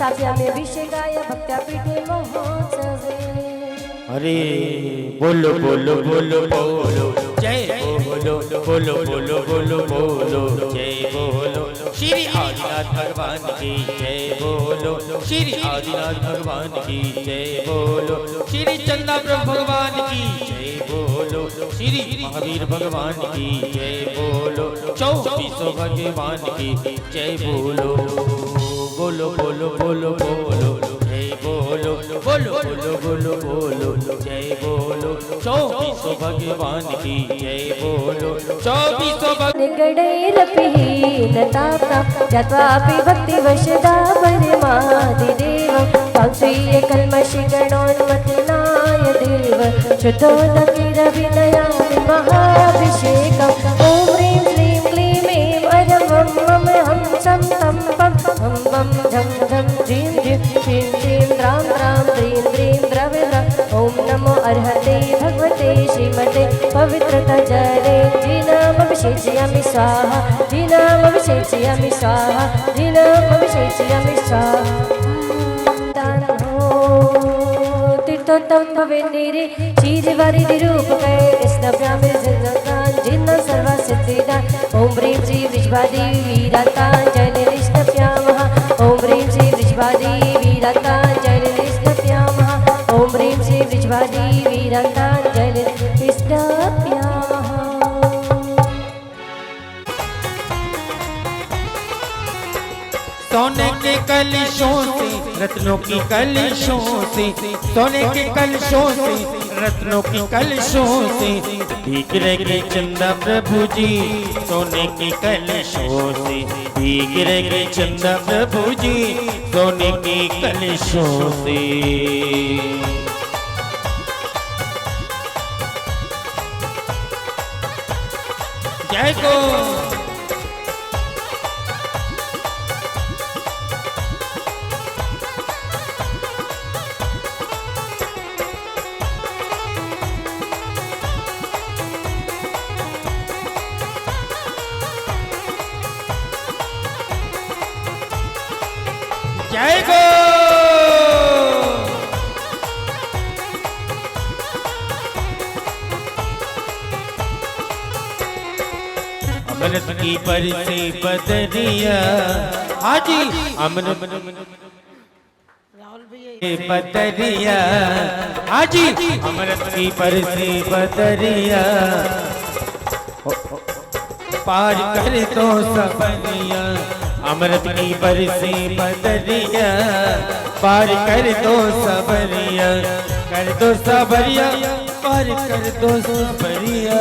स्थाप्यामि अभिषेकाय भक्त्यापीठे महोत्सवे। अरे बोलो बोलो बोलो बोलो जय बोलो बोलो बोलो बोलो बोलो जय बोलो श्री आदिनाथ भगवान की जय बोलो श्री आदिनाथ भगवान की जय बोलो श्री चंदा प्रभु भगवान की जय बोलो श्री महावीर भगवान की जय बोलो 24 भगवान की जय बोलो बोलो बोलो बोलो बोलो जय बोलो बोलो बोलो बोलो बोलो जय बोलो 24 भगवान की जय बोलो 24 निगडैरपिहीनताप्ता ज्ञात्वापि भक्तिवशदा परमादिदेवं तां श्रीयकल्मषिगणोन्मथनाय देव शुद्धोदकिरविनयामि महाभिषेकम् ॐ ह्रीं श्रीं क्लीं ऐं अरं वं मम हं सं तं पं हं वं झं झं झीं झीं श्रीं श्रीं द्रां द्रां द्रीं द्रीं द्रविद्रां ॐ नमो अर्हते भगवते श्रीमते पवित्रतजरे जीनामभिषेचयामि स्वाहा जीनामभिषेचयामि स्वाहा जीनामभिषेचयामि स्वाहा तीर्थोत्तम भवेन्निरे श्रीवारिधिरूपके स्नपयामि जिन्न सर्वसिद्धिदां ॐ ह्रीं श्री वृषभादेवी वीराताञ्जलिं स्नपयामः ॐ ह्रीं श्री वृषभादेवी वीराताञ्जलिं स्नपयामः ॐ ह्रीं श्री वृषभादेवी वीराताञ्जलिं स्नपयामः। सोने के कलशों से रत्नों की कलशों से सोने के कलशों से रत्नों की कलशों से भीग रहे चंदा प्रभु जी सोने के कलशों से भीग रहे चंदा प्रभु जी सोने के कलशों से जय को जय गो अमृत की बरसे बदरिया हाजी अमृत बदरिया हाजी अमृत की बरसे बदरिया पार कर तो सबरिया अमृत की बरसी बदरिया पार कर दो सबरिया कर दो सबरिया पार कर दो सबरिया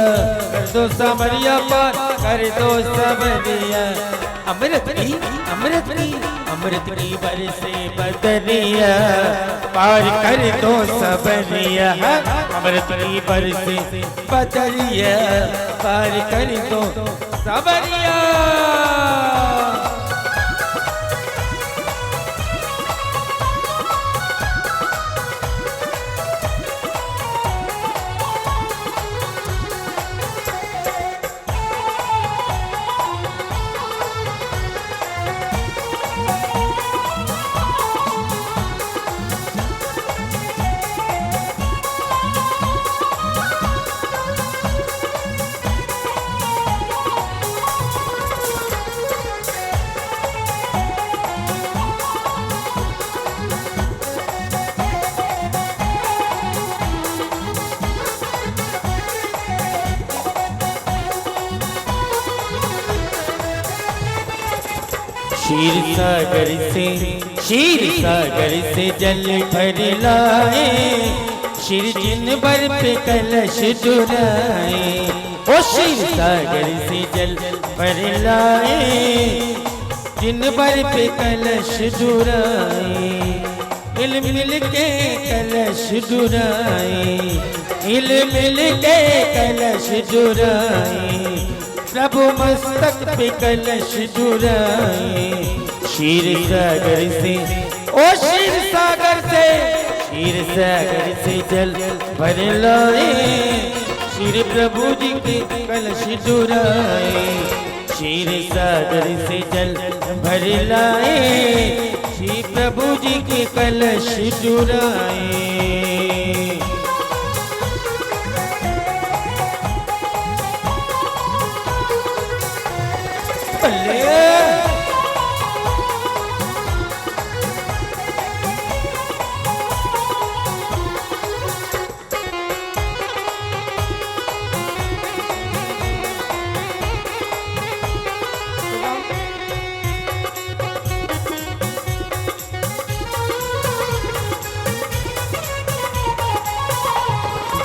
कर दो सबरिया पार कर दो सबरिया अमृत की बरसी बदरिया पार कर दो सबरिया अमृत की बरसी बदरिया पार कर दो सबरिया। क्षीर सागर से जल भर लाए क्षीर जिन भर पे कलश डुलाए ओ क्षीर सागर से जल भर लाए जिन भर पे कलश डुलाए हिल मिल के कलश डुलाए हिल मिल के कलश डुलाए प्रभु मस्तक पे कलश डुलाए क्षीर सागर से ओ क्षीर सागर से जल भर लाए क्षीर प्रभु जी के कलश डुलाए क्षीर सागर से जल भर लाए, श्री प्रभु जी के कलश चुराए।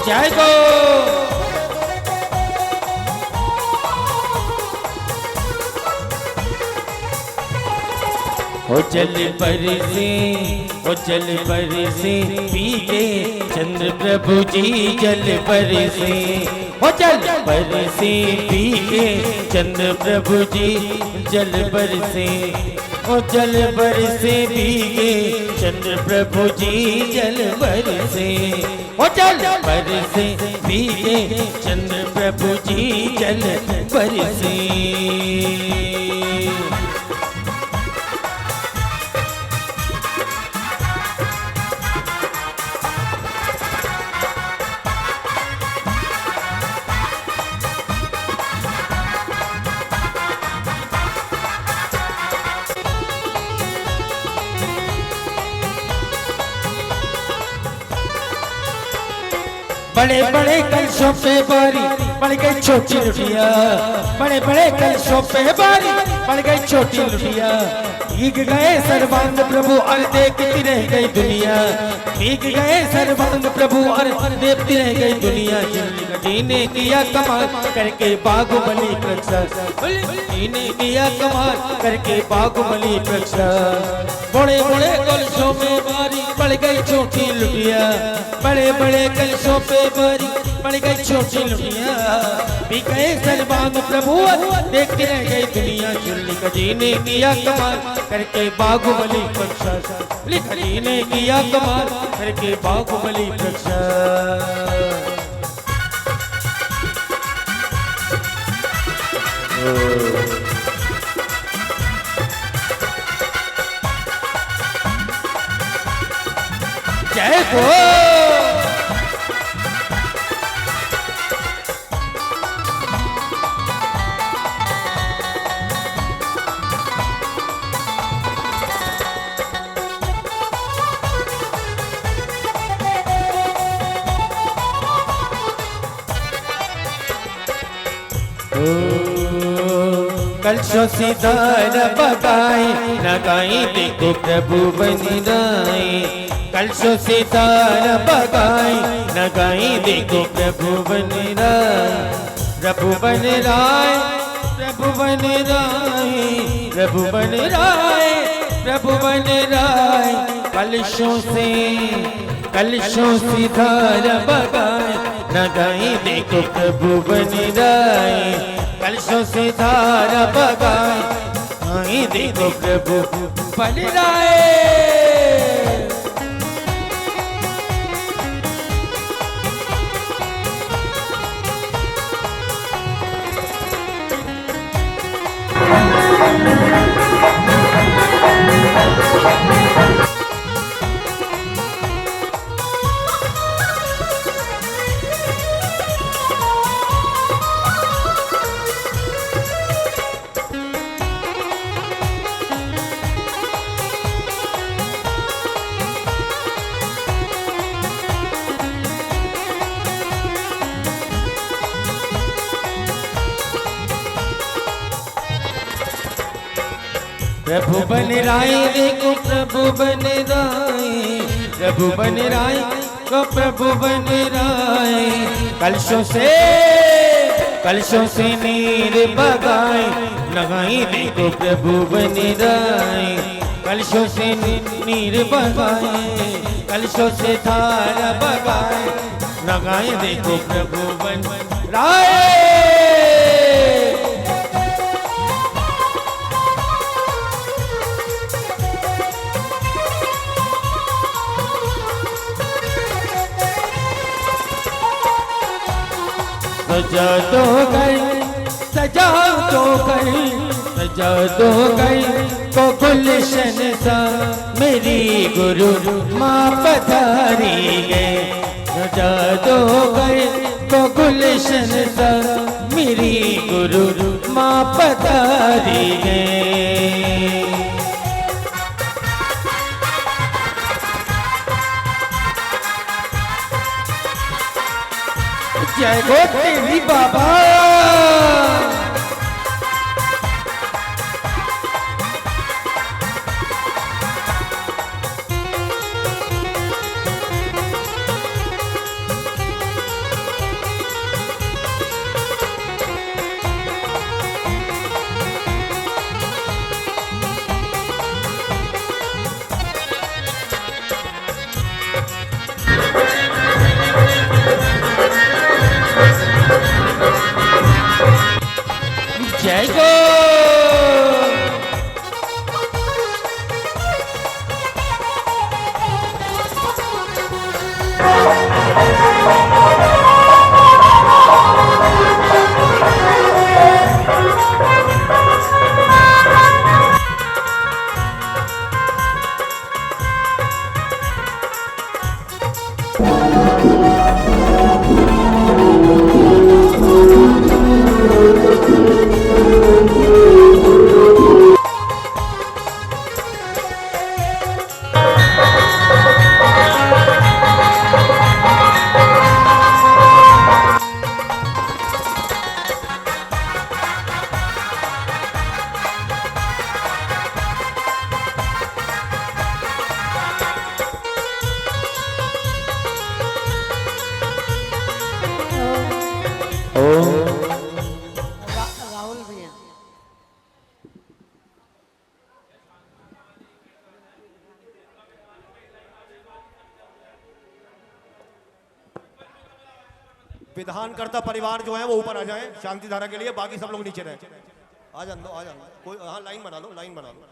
जय गो ओ जल बरसे, ओ जल बरसे पीके चंद्र प्रभु जी जल बरसे, ओ जल बरसे पीके चंद्र प्रभु जी जल बरसे, ओ जल बरसे पीके चंद्र प्रभु जी जल बरसे, ओ जल बरसे पीके चंद्र प्रभु जी जल बरसे। बड़े बड़े कलशों पे बारी पड़ गई छोटी लुटिया, बड़े बड़े कलशों पे बारी पड़ गई छोटी लुटिया, भीग गए सर्वांग प्रभु और देखती रह गई दुनिया, भीग गए सर्वांग प्रभु और देखती रह गई दुनिया। जी ने किया कमाल करके बाहुबली प्रक्षाल, जी ने किया कमाल करके बाहुबली प्रक्षाल। बड़े बड़े कलशों में बारी पड़ गई छोटी लुटिया, बड़े बड़े कलशों पे बारी पड़ गई छोटी लुटिया, भी गए सर्वांग प्रभु देखते रह गई दुनिया। लिख जी ने किया कमाल करके बाहुबली प्रक्षाल, लिख जी ने किया कमाल करके बाहुबली प्रक्षाल। जय हो कलशों सितार बगाए लगाई देखो प्रभु बन राए, कलशों सितार बगाए लगाई देखो प्रभु बन राए, प्रभु बन राय, प्रभु बन राय, प्रभु बन राय, प्रभु बन राय। कलशों सितार बगाए लगाई देखो प्रभु बन राय, कलशों से धारा बगाए आई देखो प्रभु बन राय। प्रभु बन राय देखो प्रभु बन राय, प्रभु बन राय को प्रभु बन राय। कलशों से नीर बगाए लगाई देखो प्रभु बन राय, कलशों से नीर बगाए, कलशों से धारा बगाए लगाए देखो प्रभु बन राय। सजा दो घर सजा दो गई, सजा दो गई को गुलशन सा मेरी गुरु माँ पधारी गए। सजा दो गई को गुलशन सा मेरी गुरु माँ पधारी गए। जय गो तेरी बाबा। जय गो। राहुल भैया विधानकर्ता परिवार जो है वो ऊपर आ जाए शांति धारा के लिए, बाकी सब लोग नीचे रहे। आ जान दो, आ जान दो। कोई हाँ लाइन बना लो, लाइन बना लो।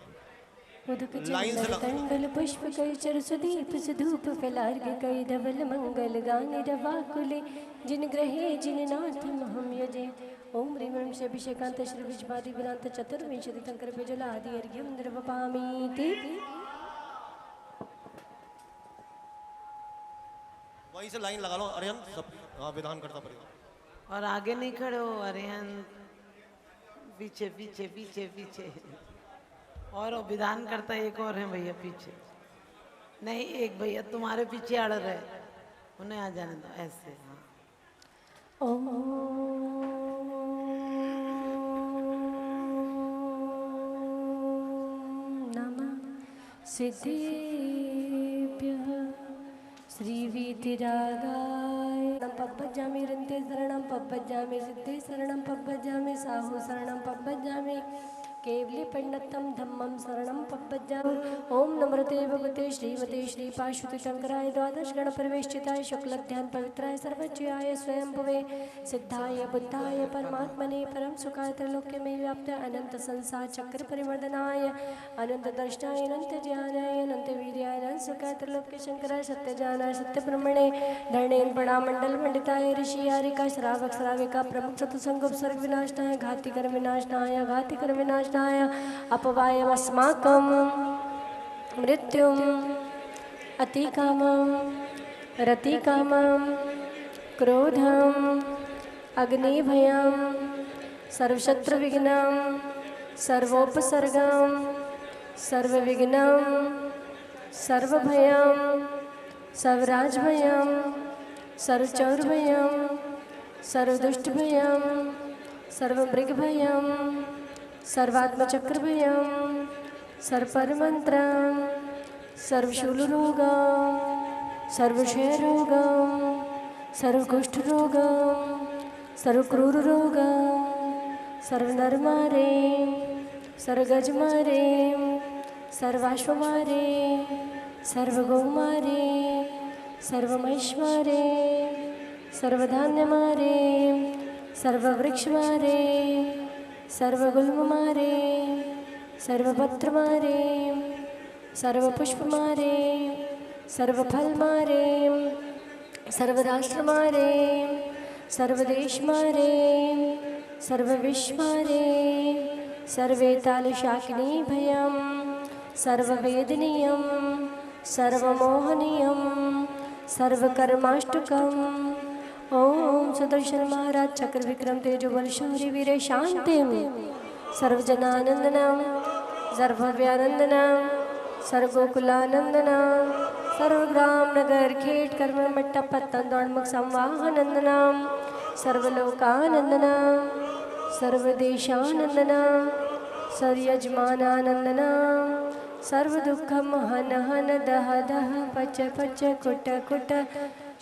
लाइन से लग- कंडल पुष्प कई चर सुदीप सुधूप फैलार्ग कई धवल मंगल गाने रवाकुले जिन ग्रहे जिन नाथ महम यजे। ओम ह्रीं ह्रीं श्री अभिषेकांत श्री विजपादि विरांत चतुर्विंशति कंकर पेजल आदि अर्घ्यम द्रवपामीति। वहीं से लाइन लगा लो अरियन सब। हाँ विधानकर्ता परिवार। और आगे नहीं खड़े हो अरिहन, पीछे पीछे पीछे पीछे। और वो विधान करता एक और है भैया पीछे, नहीं एक भैया तुम्हारे पीछे अड़ रहे, उन्हें आ जाने दो ऐसे। हाँ ओम नमः सिद्धेभ्यः श्रीवीतिरागाय। पब्बजामि रन्ते शरणं पब्बजामि सिद्धे शरणं पब्बजामि साहु शरणं पब्बजामि केवली पंडितम धम्मम शरणं पब्बजामि। ओम नमृते भगवते श्रीमते श्री पार्श्वती शंकराय द्वादश गण परिवेष्टिताय शुक्लध्यान पवित्राय सर्वज्ञाय स्वयंभुवे सिद्धाय बुद्धाय परमात्मने परम सुखाय त्रैलोक्य में व्याप्त अनंत संसार चक्र परिवर्धनाय अनंत दर्शनाय अनंत ज्ञानाय अनंत वीर्याय अनंत सुखाय त्रैलोक्य शंकराय सत्य ज्ञानाय सत्य ब्रह्मणे धरणेन बड़ा मंडल मंडिताय ऋषि यारिका श्रावक श्राविका प्रमुख चतुसंग उपसर्ग विनाशनाय घाति कर विनाशनाय घाति कर विनाशनाय अपवायमस्माकं मृत्युम् अतिकामं रतिकामं क्रोधम् अग्निभयं सर्वशत्रुविघ्नं सर्वोपसर्गं सर्वविघ्नं सर्वभयं सर्वराजभयं सर्वचौरभयं सर्वदुष्टभयं सर्वमृगभयं सर्वात्मचक्रभयं सर्वपरमन्त्रं सर्वशूलरोगं सर्वक्षयरोगं सर्वकुष्ठरोगं सर्वक्रूररोगं सर्वनरमारे सर्वगजमारे सर्वाश्वमारे सर्वगौमारे सर्वमैश्मारे सर्वधान्यमारे सर्ववृक्षमारे सर्वगुल्ममारे सर्वपत्रमारे सर्वपुष्पमारे सर्वफलमारे सर्वराष्ट्रमारे सर्वदेशमारे सर्वविश्वारे सर्वेतालशाकिनी भयं सर्ववेदनीयं सर्वमोहनीयं सर्वकर्माष्टकम् ओम सुदर्शन महाराज चक्र विक्रम तेजोबल शौर्य वीर शांतिम सर्वजनानंदनम सर्वभव्यानंदनम सर्वगोकुलानंदनम सर्वग्राम नगर खेट कर्म मट्टा पत्तन दौड़मुख संवाहनंदनम सर्वलोकानंदनम सर्वदेशानंदनम सर्वयजमानानंदनम सर्वदुःखम हन हन दह दह पच पच कुट कुट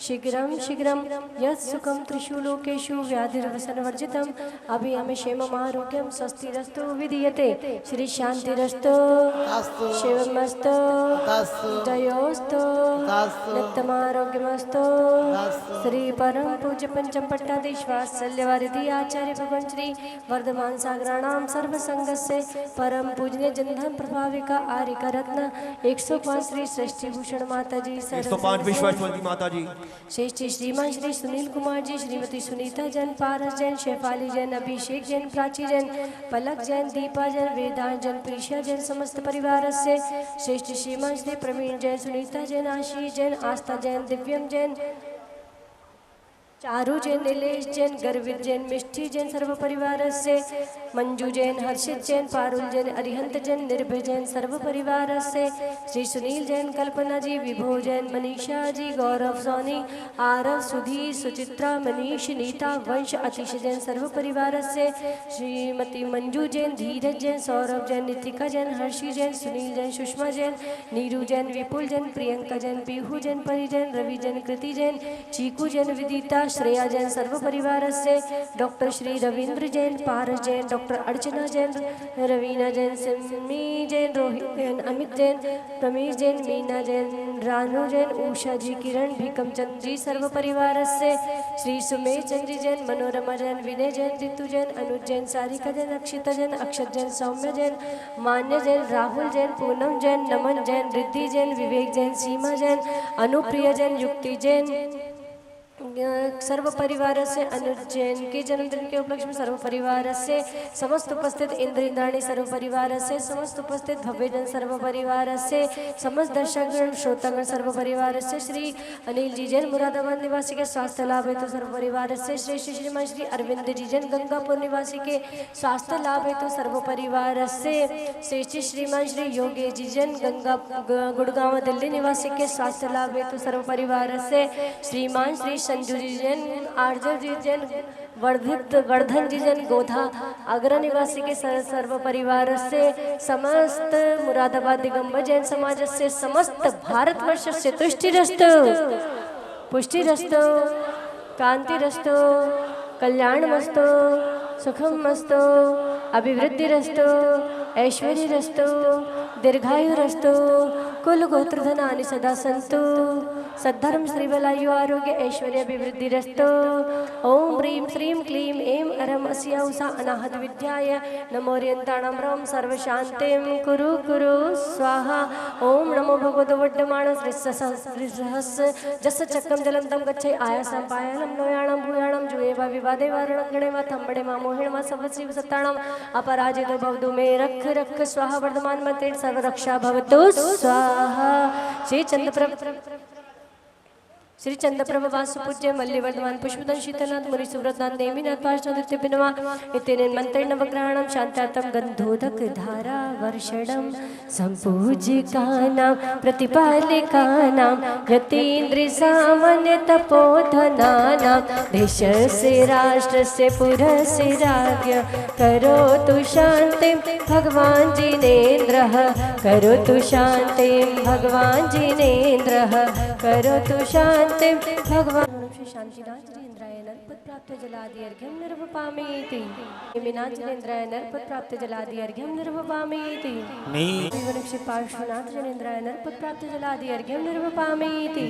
शीघ्रं शीघ्रं यत् सुखं त्रिषु लोकेषु व्याधिरवसनवर्जितम् अभियम क्षेमम् आरोग्यं स्वस्तिरस्तु विधीयते श्री शांतिरस्तु शिवमस्तु जयोस्तु नित्यमारोग्यमस्तु श्री परम पूज्य पंचम पट्टाधीश्वात्सल्यवारिधि आचार्य भगवान श्री वर्धमान सागराणाम सर्व संघस्य परम पूजनीय जनधन प्रभाविका आर्यका रत्न 105 श्री सृष्टि भूषण माता जी 105 विश्वासवती माता जी श्रेष्ठ श्रीमान श्री सुनील कुमार जी श्रीमती सुनीता जैन पारस जैन शेफाली जैन अभिषेक जैन प्राची जैन पलक जैन दीपा जैन वेदांत जैन प्रीशा जैन समस्त परिवार से श्रेष्ठ श्रीमान श्री प्रवीण जैन सुनीता जैन आशीष जैन आस्था जैन दिव्यम जैन चारू जैन नीलेश जैन गर्वित जैन मिष्ठी जैन सर्व परिवार से मंजू जैन हर्षित जैन पारुल जैन अरिहंत जैन निर्भय जैन सर्व परिवार से श्री सुनील जैन कल्पना जी विभो जैन मनीषा जी गौरव सोनी आरव सुधी सुचित्रा मनीष नीता वंश अतिश जैन सर्व परिवार से श्रीमती मंजू जैन धीरज जैन सौरभ जैन नितिका जैन हर्षी जैन सुनील जैन सुषमा जैन नीरू जैन विपुल जैन प्रियंका जैन पीहू जैन परी जैन रवि जैन कृति जैन चीकू जैन विदिता श्रेया जैन सर्व परिवार से डॉक्टर श्री रविंद्र जैन पारस जैन डॉक्टर अर्चना जैन रवीना जैन सिमी जैन रोहित जैन अमित जैन रमेश जैन मीना जैन रानू जैन उषा जी किरण भीकम चंद जी सर्व परिवार से श्री सुमेश चंद जी जैन मनोरमा जैन विनय जैन रितु जैन अनुज जैन सारिका जैन अक्षिता जैन अक्षत जैन सौम्य जैन मान्य जैन राहुल जैन पूनम जैन नमन जैन रिद्धि जैन विवेक जैन सीमा जैन अनुप्रिया जैन युक्ति जैन सर्व परिवार से अनुज जैन के जन्मदिन के उपलक्ष्य में सर्व परिवार से समस्त उपस्थित इंद्र इंद्राणी सर्व परिवार से समस्त उपस्थित भव्यजन सर्व परिवार से समस्त दर्शकगण श्रोतागण सर्व परिवार से श्री अनिल जी जैन मुरादाबाद निवासी के स्वास्थ्य लाभ हेतु सर्व परिवार से श्री श्रीमान श्री अरविंद जी जैन गंगापुर निवासी के स्वास्थ्य लाभ हेतु सर्व परिवार से श्री श्रीमान श्री योगेश जी जैन गंगा गुड़गांव दिल्ली निवासी के स्वास्थ्य लाभ हेतु सर्व परिवार से श्रीमान श्री संजू जी जैन आर्जर जी जैन वर्धन जी जैन गोधा आगरा निवासी के सर्व परिवार से समस्त मुरादाबाद दिगंबर जैन समाज से समस्त भारतवर्ष से तुष्टिरस्तु पुष्टिरस्तु कांतिरस्तु कल्याणमस्तु सुखमस्तु अभिवृद्धिरस्तु ऐश्वर्यरस्तु दीर्घायुरस्तु कुल गोत्र धनानि सदा सन्तु सद्धर्म श्रीबलायु आरोग्य ऐश्वर्य अभिवृद्धिरस्तु ओम ह्रीं श्रीं क्लीं ऐं अरम अस्या उषा अनाहत विद्याय नमोरियन्ताणां रं सर्वशान्तिं कुरु कुरु स्वाहा ओम नमो भगवतो वड्डमाण श्रीसहस्र जस चक्रम जलम तम गच्छे आयासं पायालं नोयाणं भूयाणं जुएवा विवादे वारणं वा थंबड़े मा मोहिण मा सवत्सीव सत्ताणं अपराजितो भवतु मे रख रख स्वाहा वर्धमान मंत्रेण सर्वरक्षा भवतु स्वाहा श्री चंद्रप्रभ वासुपूज्य मल्लिवर्धमान पुष्पदन शीतलनाथ मुनि सुव्रतनाथ नेमिनाथ पार्श्वनृत्य पिनवा इत्यनेन मंत्रेण नवग्रहाणां शान्त्यार्थं गन्धोदक धारा वर्षणं सम्पूजिकानां प्रतिपालिकानां यतीन्द्रिय तपोधनानां देशस्य राष्ट्रस्य पुरस्य राज्ञ करोतु शान्तिं भगवान् जिनेन्द्रः करोतु शान्तिं भगवान् जिनेन्द्रः करोतु शान्तिं भगवान् श्री शांतिनाथ जिनेन्द्राय नरपद प्राप्त जलादि अर्घ्यं निर्वपामीति नेमिनाथ जिनेन्द्राय नरपद प्राप्त जलादि अर्घ्यं निर्वपामीति श्री पार्श्वनाथ जिनेन्द्राय नरपद प्राप्त जलादि अर्घ्यं निर्वपामीति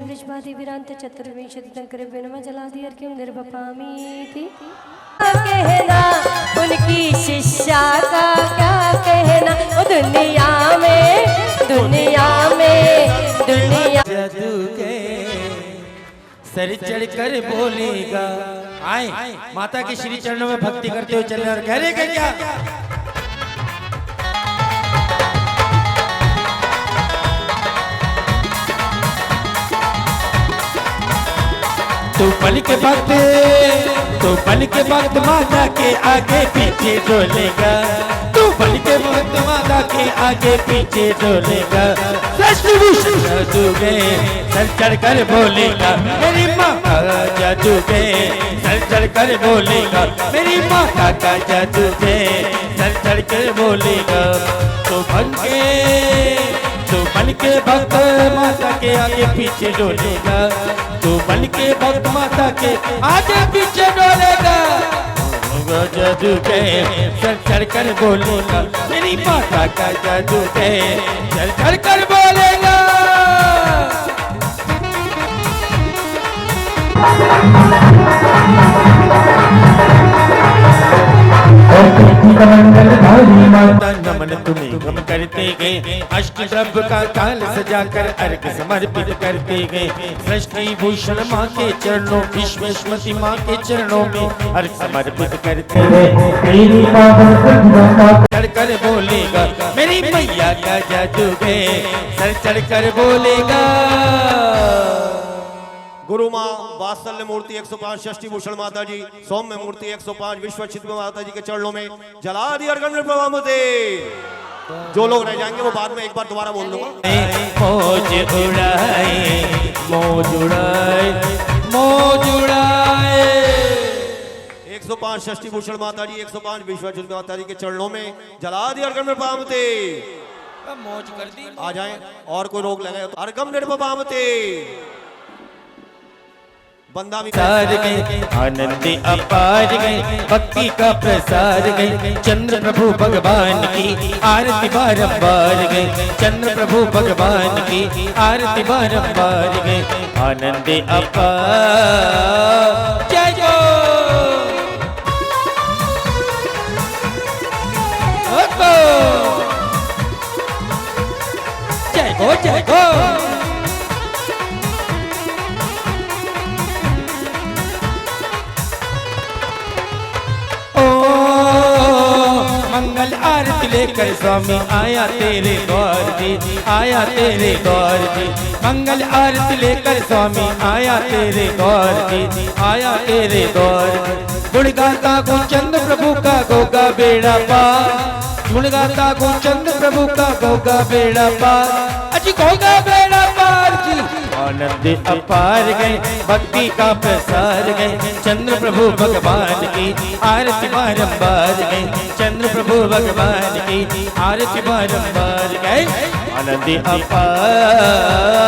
वृषभादि विरांत चतुर्विंशति तंकर नमः जलादि अर्घ्यं निर्वपामीति कहना उनकी शिष्या का क्या कहना वो दुनिया में जादू के सर चढ़ कर बोलेगा आए माता के श्री चरणों में भक्ति करते हुए चले और कह रहे कि क्या तू पल के वक्त माता के आगे पीछे डोलेगा, तू पल के वक्त माता के आगे पीछे डोलेगा, जादू में सर चढ़ कर बोलेगा मेरी माता का जादू में सर चढ़ कर बोलेगा, मेरी माता का जादू में सर चढ़ कर बोलेगा। तो बन के भक्त माता के आगे पीछे डोलेगा, तू बन के भक्त माता के आगे पीछे डोलेगा, जादू के सर चढ़ कर बोलेगा, मेरी माता का जादू के सर चढ़ कर बोलेगा। नमन तुम्हें गम करते गए, अष्ट शब्द का काल सजाकर अर्घ समर्पित करते गए, सृष्टि भूषण माँ के चरणों विश्वस्मति माँ के चरणों में अर्घ समर्पित करते गए। चढ़ कर बोलेगा मेरी मैया का जादू है, सर चढ़ कर बोलेगा। गुरु माँ वात्सल्य मूर्ति 105 षष्ठी भूषण माता जी, सौम्य मूर्ति 105 विश्व छिद्र माता जी के चरणों में जला दिया अर्घन प्रभामते। जो लोग रह जाएंगे वो बाद में एक बार दोबारा बोल दूंगा। मौज उड़ाए मौज उड़ाए मौज उड़ाए। 105 षष्ठी भूषण माता जी 105 विश्व छिद्र माता जी के चरणों में जला दिया अर्घन प्रभामते। मौज कर दी। आ जाए और कोई रोक लगे तो अर्घम निर्भवामते। बंदा भी गए आनंद अपार गए, भक्ति का प्रसार गए, चंद्र प्रभु भगवान की आरती बारंबार गए, चंद्र प्रभु भगवान की आरती बारंबार गए, आनंद अपार। जय जो जय गो जय गो। मंगल आरती लेकर स्वामी आया तेरे द्वार जी, आया तेरे द्वार जी, मंगल आरती लेकर स्वामी आया तेरे द्वार जी, आया तेरे द्वार। गुण गाता गोचंद प्रभु का गोगा बेड़ा पार, गुण गाता गोचंद प्रभु का गोगा बेड़ा पार, अजी गोगा बेड़ा पार जी। आनंद अपार गए, भक्ति का प्रसार गए, चंद्र प्रभु भगवान की आरती बारंबार गए, चंद्र प्रभु भगवान की आरती बारंबार गए, आनंद अपार।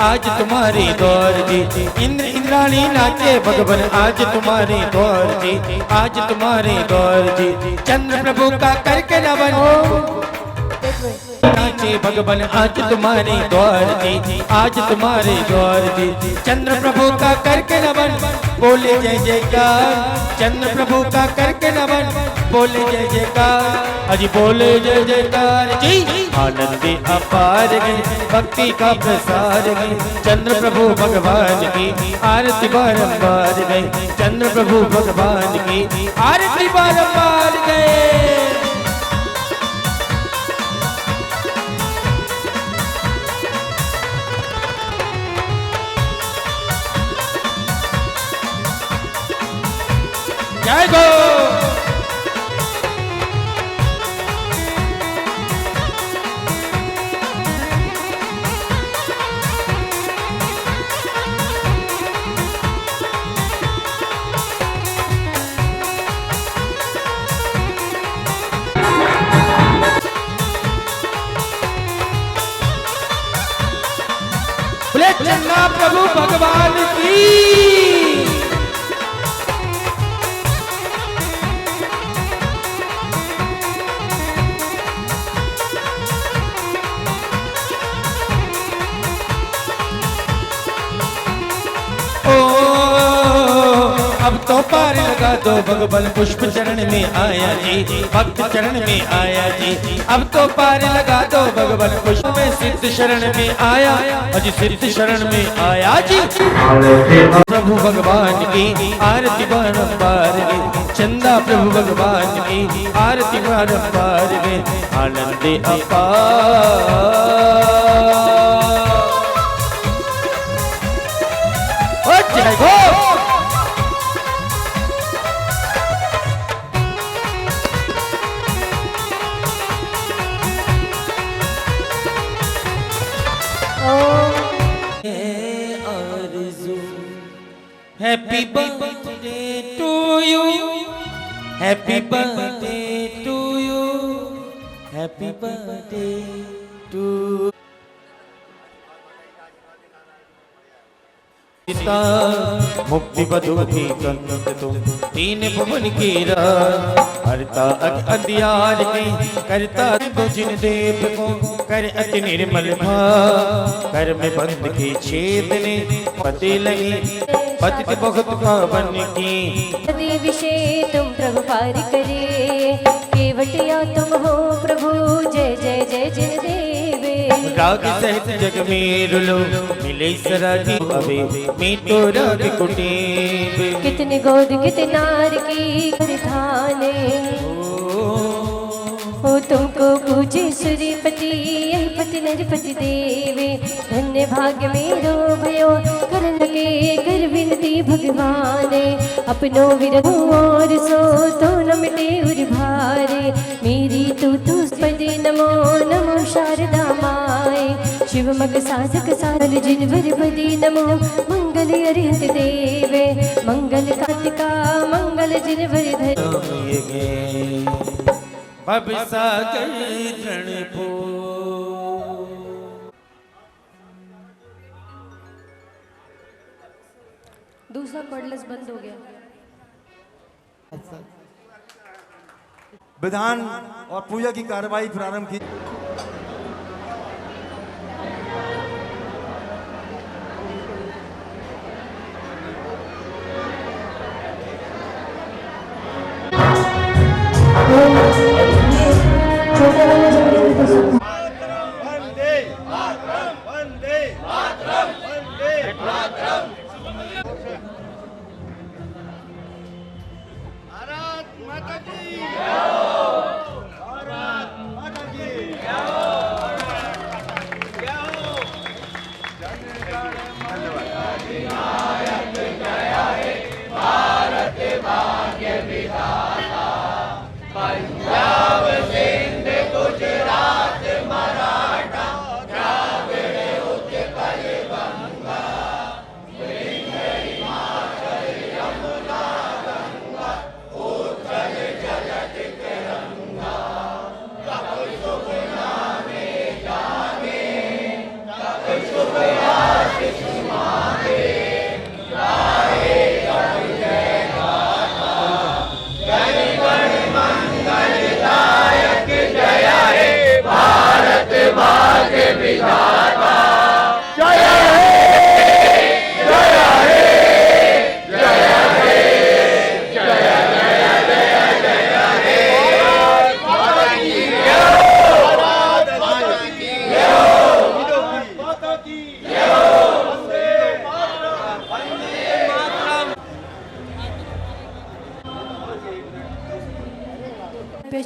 आज तुम्हारी दौर जी, इंद्र इंद्राणी नाचे भगवान आज तुम्हारी दौर जी, आज तुम्हारी दौर जी, चंद्र प्रभु का करके नमन नाचे भगवान आज तुम्हारी दौर जी, आज तुम्हारे दौर जी, चंद्र प्रभु का करके नमन बोले जय जयकार, चंद्र प्रभु का करके नमन बोले जय जयकार, अजी बोले जय जयकार जी। आनंद अपार गए, भक्ति का प्रसार गए, चंद्र प्रभु भगवान की आरती बारंबार गए, चंद्र प्रभु भगवान की आरती बारंबार गए। जय गो। बोले चन्ना प्रभु भगवान की। अब तो पार लगा दो भगवान पुष्प चरण में आया जी, भक्त चरण में आया जी। अब तो पार लगा दो भगवान पुष्प में सिद्ध शरण में आया, अजी सिद्ध शरण में आया जी। प्रभु भगवान की आरती बारंबार रे, चंदा प्रभु भगवान की आरती बारंबार रे, आनंद अपार। जय हो। Happy birthday to you, happy birthday to you, happy birthday to पिता मुक्ति बधुवती कंत तुम तीन भुवन की रात, हरता अंधियार के करता जिन देव को कर अति निर्मल भाव, कर में बंद की छेद ने पति लगी पति बहुत पावन की। विषे तुम प्रभु पार करे, केवटिया तुम हो प्रभु, जय जय जय जय देवे। राग सहित जग में रुलो मिले सरागी अबे मीठो राग कुटीब, कितने गोद कितने नार की थाने, हो तुमको पूजे सूर्यपति पति नरपति देवे। धन्य भाग्य मेरो भयो कर लगे कर विनती भगवाने, अपनो विरधु और सो तो न मिटे उर भारे। मेरी तू पदे नमो नमो शारदा माए, शिव मग साधक साधल जिनवर पदे नमो मंगल अरिहत देवे। मंगल कार्तिका मंगल जिनवर धर भवसागर रणपो। दूसरा कॉर्डलेस बंद हो गया। विधान और पूजा की कार्रवाई प्रारंभ की।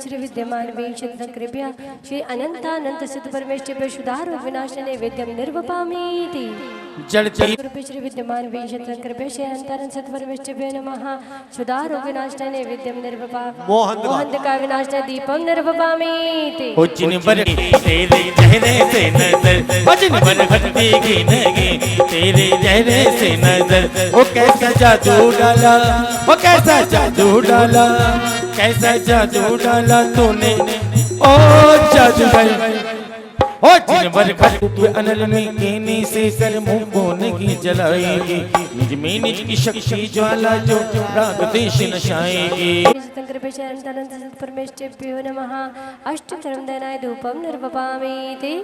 श्री विद्यमान वेंशत कृपया श्री अनंतानंत सिद्ध परमेश्वर शुद्धार विनाशने वेद्यम निर्वपामीति। जड़ श्री विद्यमान वेंशत कृपया श्री अनंतानंत सिद्ध परमेश्वर नमः शुद्धार विनाशने वेद्यम निर्वपा मोहंत का विनाशने दीपम निर्वपामीति। उज्जैन पर तेरे चेहरे से नजर, उज्जैन पर घटती की नगे तेरे चेहरे से नजर। वो कैसा जादू डाला, वो कैसा जादू डाला, कैसा जादू डाला तूने ओ जादूगर। ओ जिनवर खटू अनल में केने से सर मुंह को नहीं जलाएगी, निज में निज की शक्ति ज्वाला जो राग देश नशाएगी। परमेश्वर नमः अष्टचरम दनाय धूपम निर्वपामीति।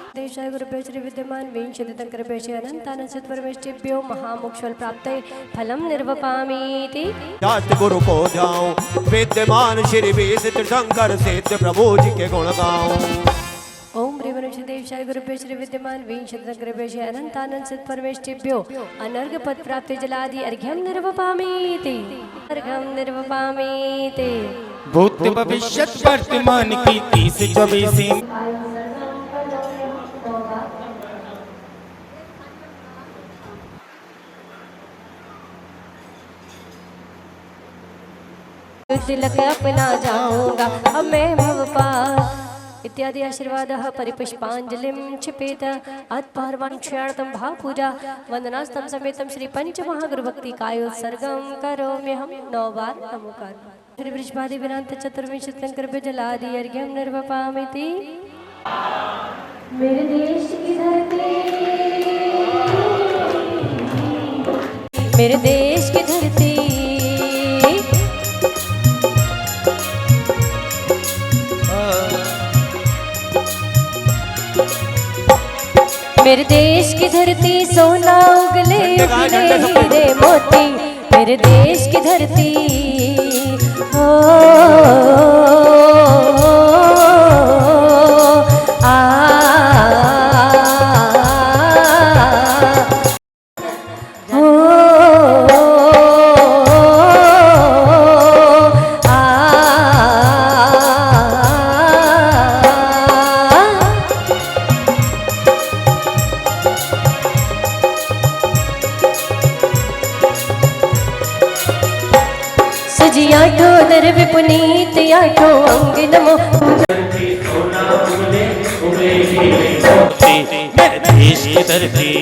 देशाय गुरुभ्यो श्री विद्यमान विंशतितङ्करभ्यश्च अनन्तानसत्परमेष्टिभ्यो महामोक्षफल प्राप्ते फलं निर्वपामीति। जात गुरु को जाऊं विद्यमान श्री बीस तीर्थंकर सिद्ध प्रभु जी के गुण गाऊं। ओम देशाय गुरुभ्यो श्री विद्यमान विंशतितङ्करभ्यश्च अनन्तानसत्परमेष्टिभ्यो अनर्घ पद प्राप्ति जलादि अर्घ्यं निर्वपामीति। अर्घ्यं निर्वपामीति। भूत भविष्यत वर्तमान की 30-24 तिलक अपना जाऊंगा अब मैं भव पार इत्यादि आशीर्वाद परिपुष्पांजलिं क्षिपेत अत्पार्वाणक्षार्थं भावपूजा वंदनास्तम समेतं श्री पंच महागुरु भक्ति कायोत्सर्गं करोम्यहं 9 बार नमोकार। श्री वृषभादि विनांत चतुर्विंशतितङ्करभ्यो जलादि अर्घ्यं निर्वपामीति। मेरे देश की धरती, मेरे देश की धरती, मेरे देश की धरती सोना उगले हीरे मोती, मेरे देश की धरती हो आठो दर विपुनीत आठो अंग नमो मेरे देश की धरती।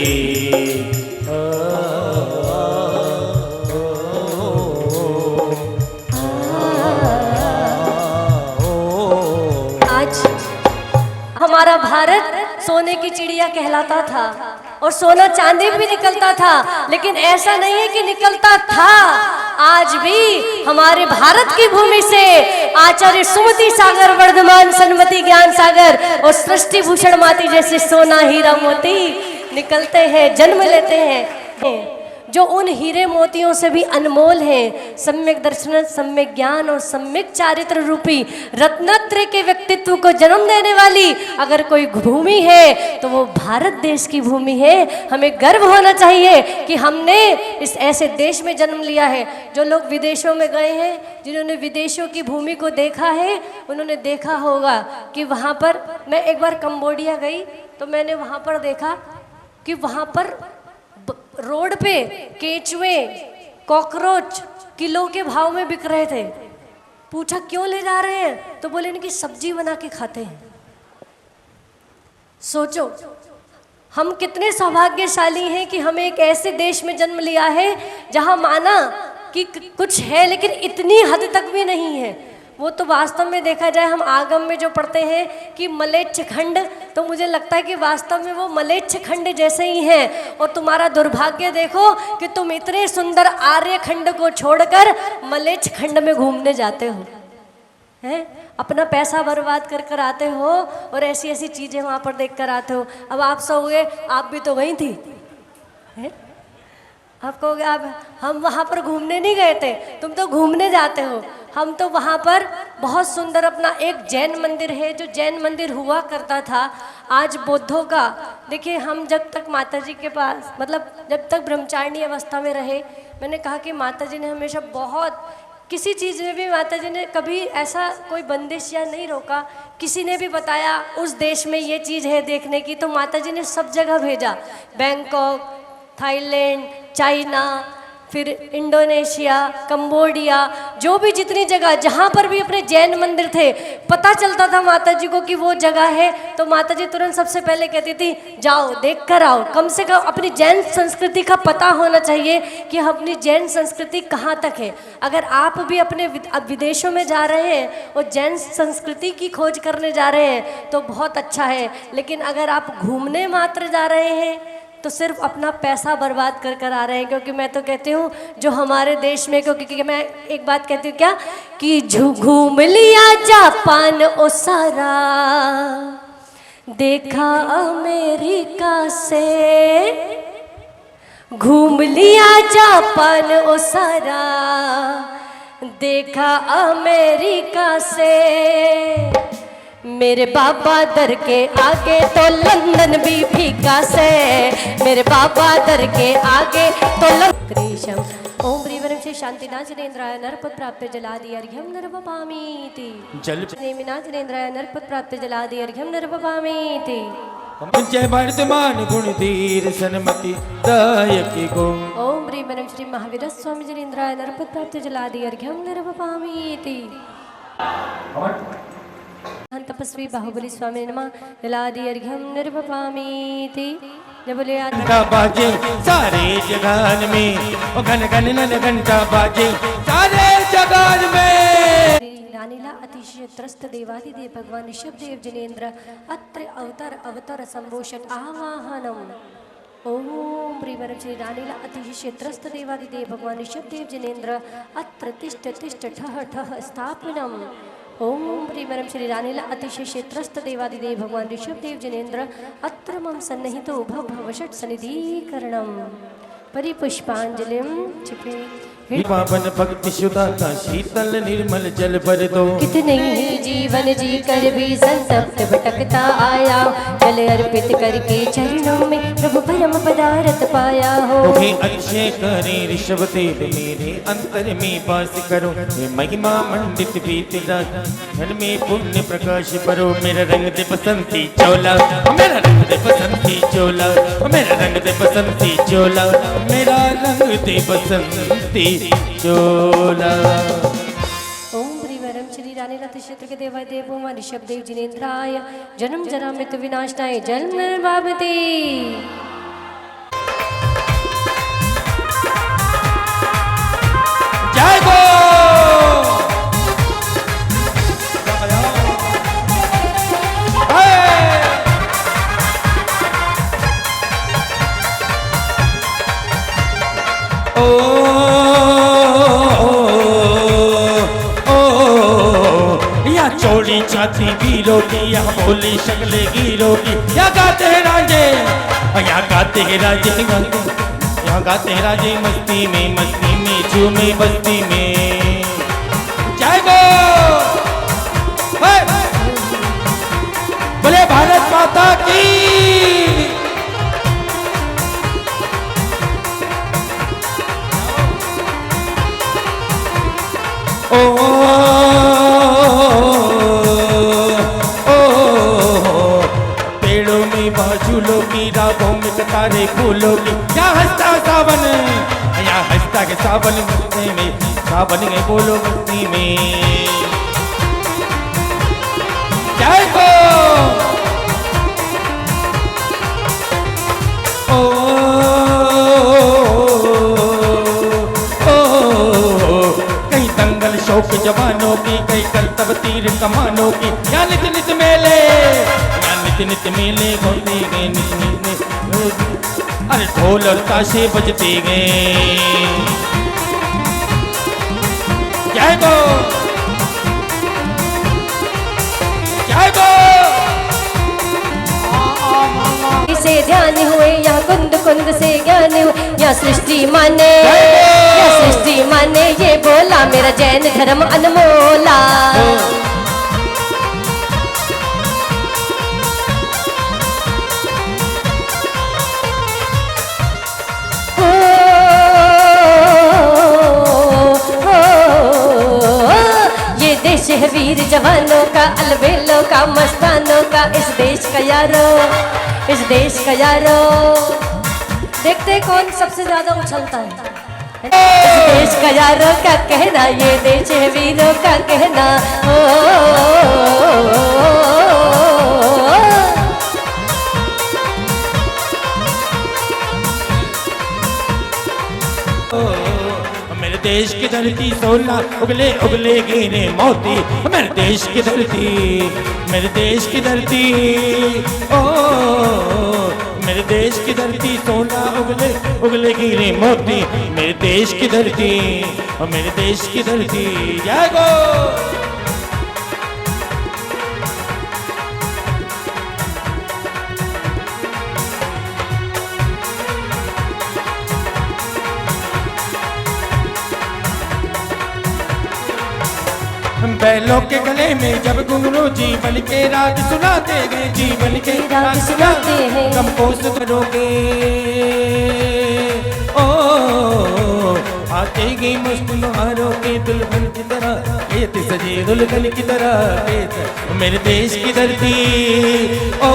आज हमारा भारत सोने की चिड़िया कहलाता था और सोना चांदी भी निकलता था, लेकिन ऐसा नहीं है कि निकलता था। आज भी हमारे भारत की भूमि से आचार्य सुमति सागर, वर्धमान, सन्मति, ज्ञान सागर और सृष्टि भूषण माती जैसे सोना हीरा मोती निकलते हैं, जन्म लेते हैं, जो उन हीरे मोतियों से भी अनमोल हैं। सम्यक दर्शन, सम्यक ज्ञान और सम्यक चारित्र रूपी रत्नत्रय के व्यक्तित्व को जन्म देने वाली अगर कोई भूमि है तो वो भारत देश की भूमि है। हमें गर्व होना चाहिए कि हमने इस ऐसे देश में जन्म लिया है। जो लोग विदेशों में गए हैं, जिन्होंने विदेशों की भूमि को देखा है, उन्होंने देखा होगा कि वहाँ पर, मैं एक बार कंबोडिया गई तो मैंने वहाँ पर देखा कि वहाँ पर रोड पे केचुए, कॉकरोच किलो के भाव में बिक रहे थे। पूछा क्यों ले जा रहे हैं, तो बोले इनकी सब्जी बना के खाते हैं। सोचो हम कितने सौभाग्यशाली हैं कि हमें एक ऐसे देश में जन्म लिया है जहां माना कि कुछ है लेकिन इतनी हद तक भी नहीं है। वो तो वास्तव में देखा जाए, हम आगम में जो पढ़ते हैं कि मलेच्छ खंड, तो मुझे लगता है कि वास्तव में वो मलेच्छ खंड जैसे ही हैं। और तुम्हारा दुर्भाग्य देखो कि तुम इतने सुंदर आर्य खंड को छोड़कर मलेच्छ खंड में घूमने जाते हो, हैं? अपना पैसा बर्बाद कर कर आते हो और ऐसी ऐसी चीज़ें वहाँ पर देख कर आते हो। अब आप सोओगे, आप भी तो गई थी, हैं? आप कहोगे आप, हम वहाँ पर घूमने नहीं गए थे, तुम तो घूमने जाते हो। हम तो वहाँ पर बहुत सुंदर अपना एक जैन मंदिर है, जो जैन मंदिर हुआ करता था, आज बौद्धों का। देखिए हम जब तक माता जी के पास, मतलब जब तक ब्रह्मचारिणी अवस्था में रहे, मैंने कहा कि माता जी ने हमेशा बहुत, किसी चीज़ में भी माता जी ने कभी ऐसा कोई बंदिश या नहीं रोका। किसी ने भी बताया उस देश में ये चीज़ है देखने की, तो माता जी ने सब जगह भेजा, बैंकॉक, थाईलैंड, चाइना, फिर इंडोनेशिया, कंबोडिया, जो भी जितनी जगह जहाँ पर भी अपने जैन मंदिर थे, पता चलता था माता जी को कि वो जगह है, तो माता जी तुरंत सबसे पहले कहती थी जाओ देख कर आओ। कम से कम अपनी जैन संस्कृति का पता होना चाहिए कि अपनी जैन संस्कृति कहाँ तक है। अगर आप भी अपने विदेशों में जा रहे हैं और जैन संस्कृति की खोज करने जा रहे हैं तो बहुत अच्छा है, लेकिन अगर आप घूमने मात्र जा रहे हैं तो सिर्फ अपना पैसा बर्बाद कर कर आ रहे हैं। क्योंकि मैं तो कहती हूँ जो हमारे देश में, क्योंकि मैं एक बात कहती हूँ क्या, कि घूम लिया जापान ओ सारा, देखा अमेरिका से घूम लिया जापान ओ सारा, देखा अमेरिका से मेरे बाबा दर के आगे तो लंदन भी फीका से, मेरे बाबा दर के आगे तो लंदन। ओम श्रीवरम श्री शांतिनाथनेन्द्राय नरपत प्राप्त जलादि अर्घ्यम नरपपामीति, जल नेमिनाथनेन्द्राय नरपत प्राप्त जलादि अर्घ्यम नरपपामीति। जय वर्तमान गुण धीर सन्मति दायकी गो। ओम श्रीवरम श्री महावीर स्वामी जनेन्द्राय नरपत प्राप्त जलादि अर्घ्यम नरपपामीति। तपस्वी बाहुबली स्वामी नमः जलादि अर्घ्यम नरपपामीति। जब बोले घंटा बाजे सारे जगान में, ओ घन घन नन घंटा बाजे सारे जगान में। रानीला अतिशय त्रस्त देवादिदेव भगवान ऋषभदेव जिनेन्द्र अत्र अवतर संभूषण आवाहनम। ओम प्रियवरम श्री रानीला अतिशय त्रस्त देवादिदेव भगवान ऋषभदेव जिनेन्द्र अत्र तिष्ठ तिष्ठ ठह ठह स्थापनम। ओम प्रियवरम श्री रानीला अतिशय क्षेत्रस्थ देवादिदेव भगवान ऋषभदेव जिनेन्द्र अत्र मम सन्निहितो भवषट सनिधीकरणम। परिपुष्पांजलिम छिपे पावन भक्ति सुदाता शीतल निर्मल जल भर दो। कितने ही जीवन जी कर भी संतप्त भटकता आया, जल अर्पित करके चरणों में प्रभु परम पदारथ पाया हो। तुम्हें अक्षय करे ऋषभदेव मेरे अंतर में वास करो, महिमा मंडित बीत घर में पुण्य प्रकाश भरो। मेरा रंग दे बसंती चोला, मेरा रंग दे बसंती चोला, मेरा रंग दे बसंती चोला, मेरा रंग दे बसंती चोला। ओम श्रीवरम श्री रानीनाथ क्षेत्र के देवाय देव भगवान ऋषभदेव जिनेन्द्राय जन्म जरा मृत्यु विनाशनाय जन्म निर्वापति। जय गो चोली छाती वीरों की, यहाँ बोली शक्ले गिरों की, यहाँ गाते हैं राजे, यहाँ गाते हैं राजे, यहाँ गाते हैं राजे मस्ती में झूमे बस्ती में। जय गो बोले भारत माता की। झूलों की रागों में कतारे फूलों की, यहाँ हंसता सावन, यहाँ हंसता के सावन मस्ती में, सावन में बोलो मस्ती में। जय को कहीं दंगल शौक जवानों की, कहीं करतब तीर कमानों की, यहाँ नित नित मेले, नित नित मेले होते गए, नित नित अरे ढोल और ताशे बजते गए। जय गो जय गो। से ध्यान हुए या कुंद कुंद से ज्ञान हुए, या सृष्टि माने, या सृष्टि माने ये बोला मेरा जैन धर्म अनमोला। देश है वीर जवानों का, अलबेलों का, मस्तानों का, इस देश का यारो, इस देश का यारो। देखते कौन सबसे ज्यादा उछलता है। इस देश का यारो का कहना, ये देश है वीरों का कहना। मेरे देश की धरती सोना उगले उगले गिरे मोती, मेरे देश की धरती, मेरे देश की धरती, ओ मेरे देश की धरती सोना उगले उगले गिरे मोती, मेरे देश की धरती और मेरे देश की धरती। जय गो बैलों के गले में जब घुंघरू जीवन के राग सुनाते गए, जीवन के राग सुनाते हैं, कम कोस करोगे ओ आते गई मस्त मुहारों के दुल्हन की तरह, खेत सजे दुल्हन की तरह, खेत मेरे देश की धरती ओ,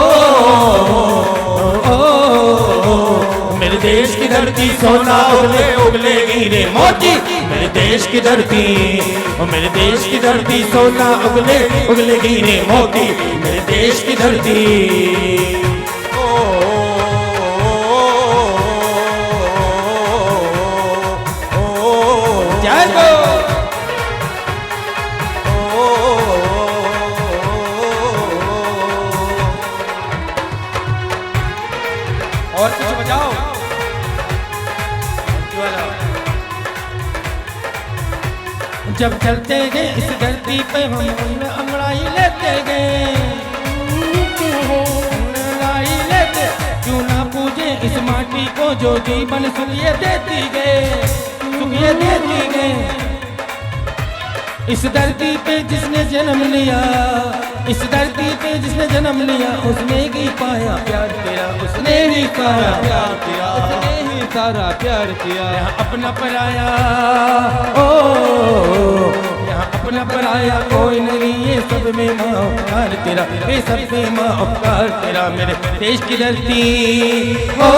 मेरे देश की धरती सोना उगले उगले गिरे मोती, मेरे देश की धरती ओ मेरे देश की धरती सोना उगले उगले गिरे मोती, मेरे देश की धरती और कुछ बजाओ। जब चलते गए इस धरती पे हम अंगड़ाई लेते गए, अंगड़ाई लेते, क्यों ना पूजे इस माटी को जो जीवन सुखिए देती गए, सुखिए देती गए। इस धरती पे जिसने जन्म लिया, इस धरती पे जिसने जन्म लिया, उसने ही पाया प्यार तेरा, उसने ही पाया प्यार तेरा, उसने ही सारा प्यार किया। यहाँ अपना पराया ओ, यहाँ अपना पराया कोई नहीं, ये सब में माँ उपकार तेरा, ये सब में माँ उपकार तेरा। मेरे देश की धरती ओ,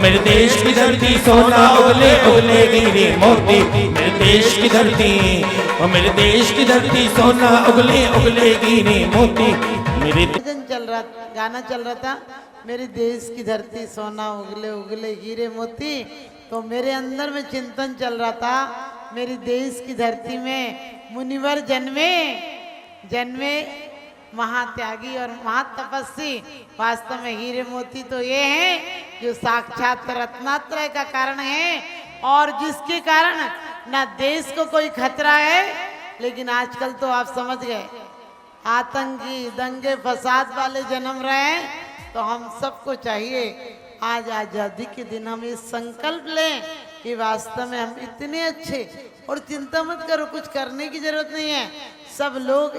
मेरे देश की धरती सोना उगले उगले गिरे मोती, मेरे देश की धरती और मेरे देश की धरती सोना उगले उगले गिरे मोती, मेरे चल रहा, गाना चल रहा था, मेरे देश की धरती सोना उगले उगले हीरे मोती। तो मेरे अंदर में चिंतन चल रहा था, मेरी देश की धरती में मुनिवर जन्मे, जन्मे महात्यागी और महातपस्वी, वास्तव में हीरे मोती तो ये हैं जो साक्षात रत्नात्रय का कारण है, और जिसके कारण ना देश को कोई खतरा है। लेकिन आजकल तो आप समझ गए, आतंकी दंगे फसाद वाले जन्म रहे हैं। तो हम सबको चाहिए आज आज़ादी के दिन हम ये संकल्प लें कि वास्तव में हम इतने अच्छे, और चिंता मत करो, कुछ करने की जरूरत नहीं है, सब लोग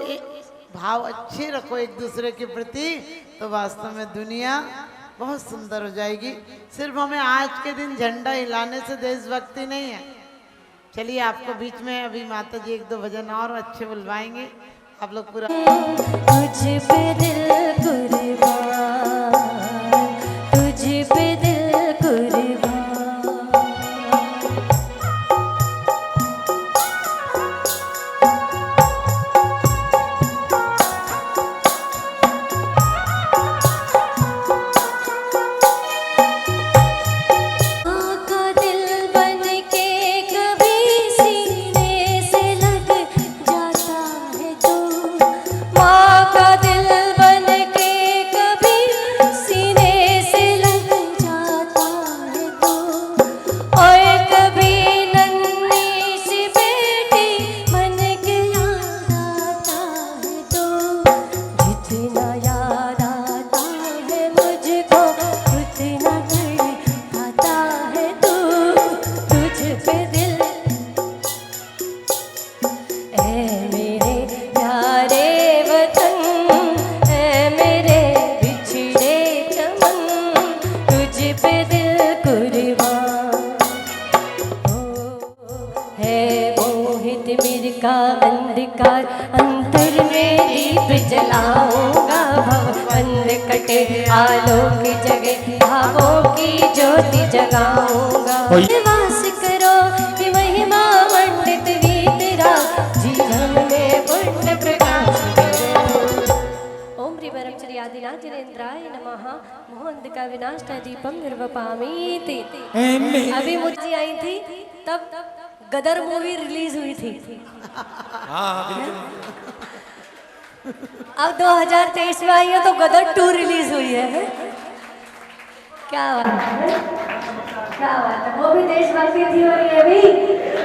भाव अच्छे रखो एक दूसरे के प्रति, तो वास्तव में दुनिया बहुत सुंदर हो जाएगी। सिर्फ हमें आज के दिन झंडा हिलाने से देशभक्ति नहीं है। चलिए आपको बीच में अभी माता जी एक दो भजन और अच्छे बुलवाएंगे, आप लोग पूरा। तुझ पे दिल कुर्बान, तुझ पे दिल कुर्बान, का अंधकार अंतर में दीप जलाऊंगा, भव अंध कटे आलोक जगे, भावों की ज्योति जगाऊंगा। वास करो कि महिमा मंडित भी तेरा, जीवन में पुण्य प्रकाश करो। ओम ह्री ब्रह्मचर्य आदिनाथ जिनेन्द्राय नमः। मोहंधका विनाशा दीपम निर्वपामीति। अभी मुझे आई थी तब गदर मूवी रिलीज हुई थी। अब 2023 में आई है तो गदर 2 रिलीज हुई है। क्या बात है, क्या बात है। वो भी देशभक्ति थी और ये भी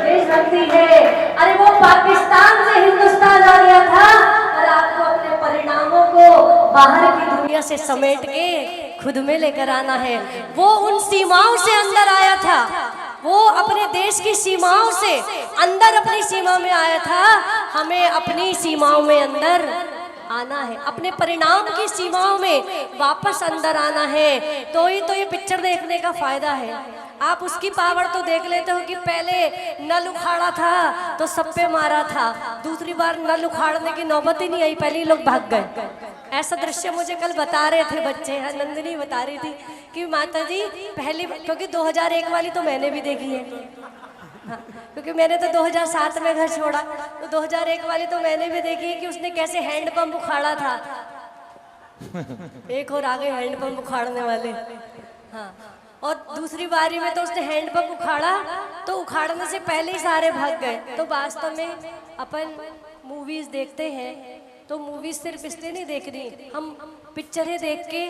देशभक्ति है। अरे वो पाकिस्तान से हिंदुस्तान आ गया था और आपको अपने परिणामों को बाहर की दुनिया से समेट के खुद में लेकर आना है। वो उन सीमाओं से अंदर आया था वो अपने देश की सीमाओं से अंदर अपनी सीमा में आया था, हमें अपनी सीमाओं में अंदर आना है, अपने परिणाम की सीमाओं में वापस अंदर आना है। तो ये पिक्चर देखने का फायदा है। आप उसकी पावर तो देख लेते हो कि पहले नल उखाड़ा था तो सब पे मारा था, दूसरी बार नल उखाड़ने की नौबत ही नहीं आई, पहले ही लोग भाग गए। ऐसा दृश्य मुझे कल बता रहे थे बच्चे, नंदिनी बता रही थी कि माता जी पहली, क्योंकि 2001 वाली तो मैंने भी देखी है, हाँ, क्योंकि मैंने तो 2007 में घर छोड़ा, तो 2001 वाली तो मैंने भी देखी है कि उसने कैसे हैंडपंप उखाड़ा था। एक और आगे हैंडपंप उखाड़ने वाले, हाँ, और दूसरी बारी में तो उसने हैंडपंप उखाड़ा तो उखाड़ने से पहले ही सारे भाग गए। तो वास्तव में अपन मूवीज देखते हैं तो मूवीज सिर्फ इसलिए नहीं देख रही, हम पिक्चरें देख के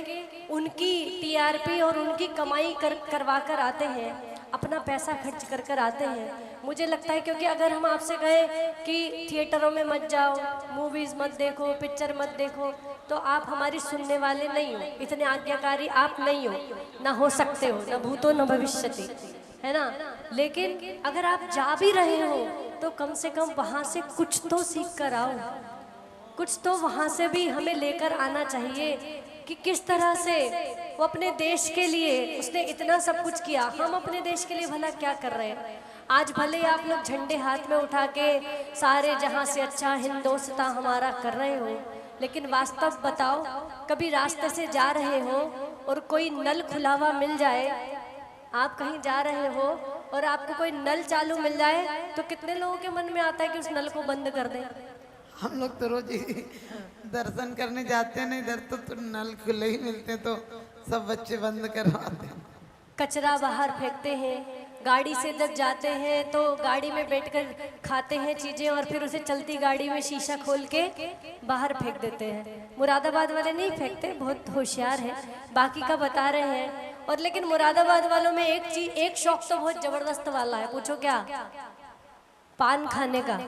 उनकी टीआरपी और उनकी कमाई करवा कर आते हैं, अपना पैसा खर्च कर कर आते हैं। मुझे लगता है क्योंकि अगर हम आपसे कहें कि थिएटरों में मत जाओ, मूवीज मत देखो, पिक्चर मत देखो, तो आप हमारी सुनने वाले नहीं हो, इतने आज्ञाकारी आप नहीं हो, ना हो सकते हो, ना भूतो न भविष्यति, है ना। लेकिन अगर आप जा भी रहे हो तो कम से कम वहाँ से कुछ तो सीख कर आओ, कुछ तो वहाँ से भी हमें लेकर आना चाहिए कि किस तरह से वो अपने देश के लिए उसने इतना सब कुछ किया, हम अपने देश के लिए भला क्या कर रहे हैं। आज भले आप लोग झंडे हाथ में उठा के सारे जहाँ से अच्छा हिंदोस्तान हमारा कर रहे हो, लेकिन वास्तव बताओ, कभी रास्ते से जा रहे हो और कोई नल खुला हुआ मिल जाए, आप कहीं जा रहे हो और आपको कोई नल चालू मिल जाए तो कितने लोगों के मन में आता है कि उस नल को बंद कर दें। हम लोग तो रोज ही दर्शन करने जाते हैं ना, इधर तो नल खुले ही मिलते हैं, तो सब बच्चे बंद करवाते हैं। कचरा बाहर फेंकते हैं, गाड़ी से जब जाते हैं तो गाड़ी में बैठकर खाते हैं चीज़ें और फिर उसे चलती गाड़ी में शीशा खोल के बाहर फेंक देते हैं। मुरादाबाद वाले नहीं फेंकते, बहुत होशियार है, बाकी का बता रहे हैं। और लेकिन मुरादाबाद वालों में एक शौक तो बहुत जबरदस्त वाला है, पूछो क्या? पान खाने का।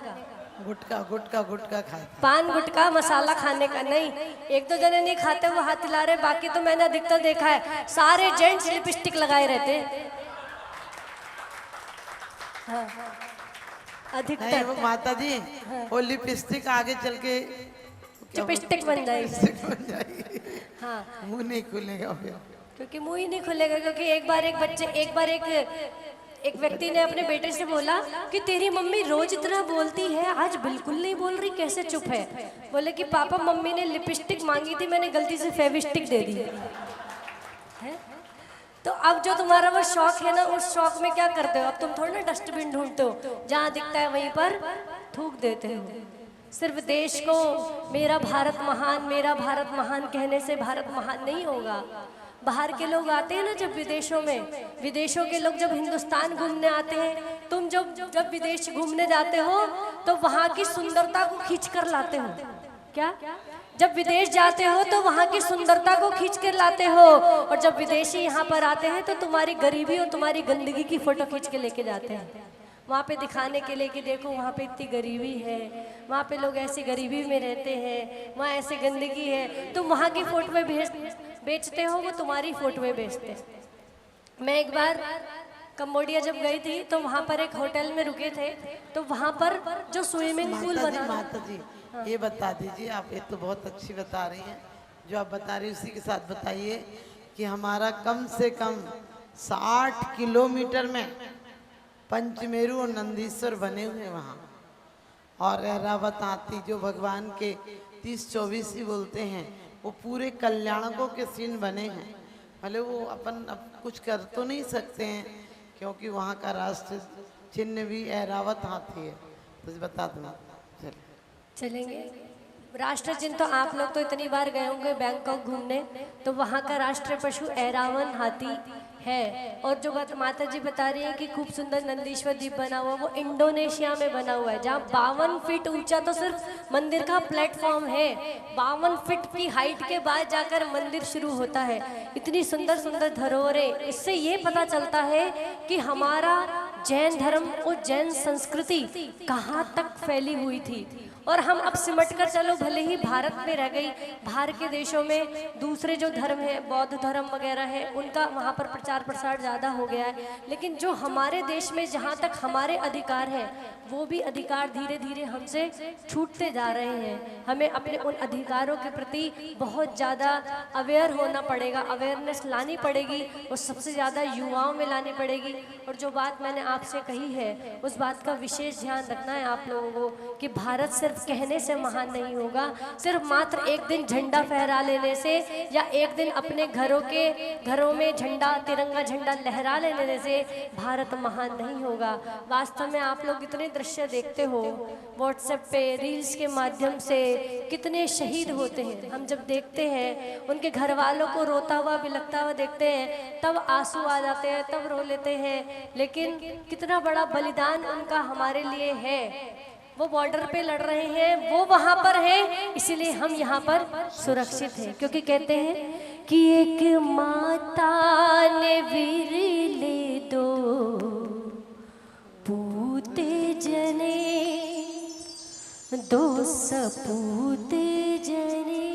गुटखा गुटखा गुटखा खाते, पान गुटखा मसाला खाने का नहीं। एक दो जने नहीं खाते वो हाथ हिला रहे, बाकी तो मैंने अधिकतर देखा है सारे जेंट्स लिपस्टिक लगाए रहते हैं। हाँ, अधिकतर वो माता जी वो लिपस्टिक आगे चल के लिपस्टिक बन जाएगी। हाँ, मुंह नहीं खुलेगा फिर, क्योंकि मुंह ही नहीं खुलेगा। क्योंकि एक व्यक्ति ने अपने बेटे से बोला कि तेरी मम्मी रोज इतना बोलती है, आज बिल्कुल नहीं बोल रही, कैसे चुप है? बोले कि पापा मम्मी ने लिपस्टिक मांगी थी, मैंने गलती से फेविस्टिक दे दी है। तो अब जो तुम्हारा वो शौक है ना, उस शौक में क्या करते हो? अब तुम थोड़ा ना डस्टबिन ढूंढते हो, जहाँ दिखता है वहीं पर थूक देते हो। सिर्फ देश को मेरा भारत महान कहने से भारत महान नहीं होगा। बाहर के लोग आते हैं ना जब विदेशों में, विदेशों के लोग जब हिंदुस्तान घूमने आते हैं, तुम जब विदेश घूमने जाते हो तो वहाँ की सुंदरता को खींच कर लाते हो। क्या? जब विदेश जाते हो तो वहाँ की सुंदरता को खींच कर लाते हो, और जब विदेशी यहाँ पर आते हैं तो तुम्हारी गरीबी और तुम्हारी गंदगी की फोटो खींच के लेके जाते हैं वहाँ पे, दिखाने के लिए कि देखो वहाँ पे इतनी गरीबी है, वहाँ पे लोग ऐसी गरीबी में रहते हैं, वहाँ ऐसी गंदगी है। तुम वहाँ की फोटो में बेचते हो, वो तुम्हारी फोटो में बेचते हैं। मैं एक बार कंबोडिया जब गई थी तो वहाँ पर एक होटल में रुके थे, तो वहाँ पर जो स्विमिंग पूल बना। माता जी ये बता दीजिए, आप ये तो बहुत अच्छी बता रही हैं, जो आप बता रही हैं उसी के साथ बताइए कि हमारा कम से कम 60 किलोमीटर में पंचमेरु और नंदीश्वर बने हुए वहाँ, और ऐरावत हाथी जो भगवान के 30-24 ही बोलते हैं, वो पूरे कल्याणकों के सीन बने हैं। भले वो अपन अब कुछ कर तो नहीं सकते हैं क्योंकि वहाँ का राष्ट्र चिन्ह भी ऐरावत हाथी है, तो बता दूँ। चलेंगे राष्ट्र चिन्ह तो आप लोग तो इतनी बार गए होंगे बैंकॉक घूमने, तो वहाँ का राष्ट्रीय पशु ऐरावन हाथी है। और जो माता जी बता रही है कि खूब सुंदर नंदीश्वर द्वीप बना हुआ, वो इंडोनेशिया में बना हुआ है, जहाँ 52 फीट ऊंचा तो सिर्फ मंदिर का प्लेटफॉर्म है। 52 फीट की हाइट के बाद जाकर मंदिर शुरू होता है। इतनी सुंदर सुंदर धरोहरें, इससे ये पता चलता है कि हमारा जैन धर्म और जैन संस्कृति कहाँ तक फैली हुई थी। और हम अब सिमट कर चलो, भले ही भारत में रह गई, बाहर के देशों में दूसरे जो धर्म है, बौद्ध धर्म वगैरह है, उनका वहाँ पर प्रचार प्रसार ज़्यादा हो गया है, लेकिन जो हमारे देश में जहाँ तक हमारे अधिकार हैं वो भी अधिकार धीरे धीरे हमसे छूटते जा रहे हैं। हमें अपने उन अधिकारों के प्रति बहुत ज़्यादा अवेयर होना पड़ेगा, अवेयरनेस लानी पड़ेगी, और सबसे ज़्यादा युवाओं में लानी पड़ेगी। और जो बात मैंने आपसे कही है उस बात का विशेष ध्यान रखना है आप लोगों को कि भारत सिर्फ कहने से महान नहीं होगा, सिर्फ मात्र एक दिन झंडा फहरा लेने से या एक दिन अपने घरों में झंडा, तिरंगा झंडा लहरा लेने से भारत महान नहीं होगा। वास्तव में आप लोग इतने दृश्य देखते हो व्हाट्सएप पे, रील्स के माध्यम से, कितने शहीद होते हैं। हम जब देखते हैं उनके घर वालों को रोता हुआ, बिलखता हुआ देखते हैं, तब आंसू आ जाते हैं, तब रो लेते हैं। लेकिन कितना बड़ा बलिदान उनका हमारे लिए है। वो बॉर्डर पे लड़ रहे हैं, वो वहां पर हैं, इसीलिए हम यहाँ पर सुरक्षित हैं। क्योंकि कहते हैं कि एक माता ने विरले दो पूते जने, दो सपूते जने,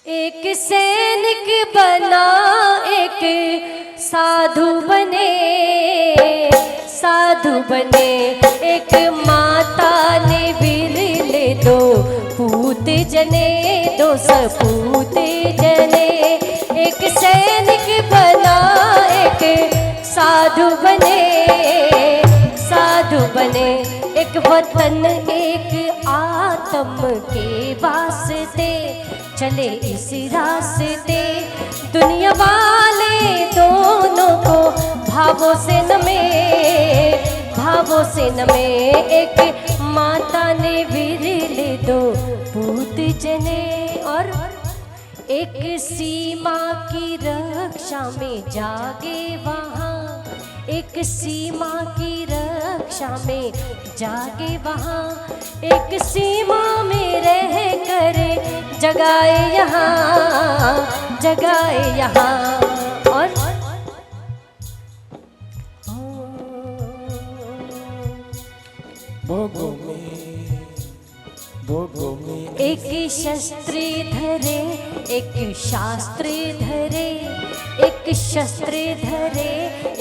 एक सैनिक बना एक साधु बने, साधु बने। एक माता ने विरले दो पूत जने, दो सपूत जने, एक सैनिक बना एक साधु बने, साधु बने। एक वतन एक आत्म के वास्ते चले इस रास्ते, दुनिया वाले दोनों को भावों से नमे, भावों से नमे। एक माता ने विरले दो पूत जने, और एक सीमा की रक्षा में जागे वहाँ, एक सीमा की रक्षा में जागे वहाँ, एक सीमा में रह कर जगाए यहाँ, जगाए यहाँ। और एक शस्त्र धरे, एक शास्त्र धरे, एक शस्त्र धरे,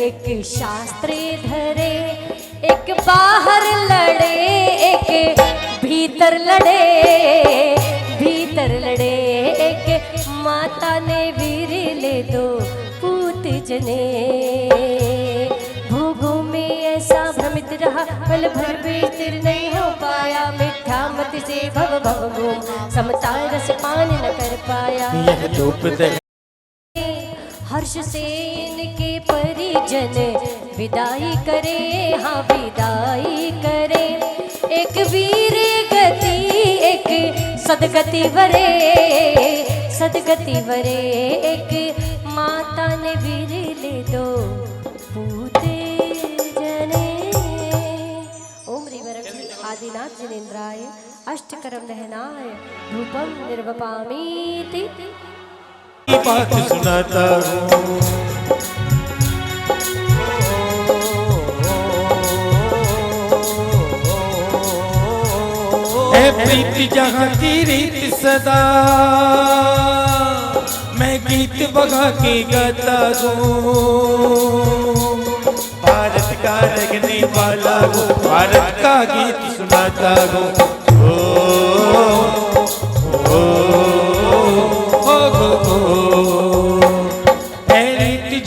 एक शास्त्र धरे, एक बाहर लड़े, एक भीतर लड़े, भीतर लड़े। एक माता ने विरले दो पूत जने, भोगों में ऐसा भ्रमित रहा, पल भर भी स्थिर नहीं हो पाया। मिथ्या मत से भव भव घूम, समता रस पान न कर पाया। यह धूप दे हर्ष से इनके परिजन विदाई करे, हाँ विदाई करे। एक वीर गति एक सदगति वरे, सदगति वरे। एक माता ने विरले दो पूत जने। ओम ह्रीं आदिनाथ जिनेन्द्राय अष्टकरम दहनाय धूपम निर्वपामीति। बात सुनाता हूँ, है प्रीति जहाँ की रीत सदा, मैं गीत बगा के गाता हूँ। भारत का रखने वाला हूँ, भारत का गीत सुनाता हूँ।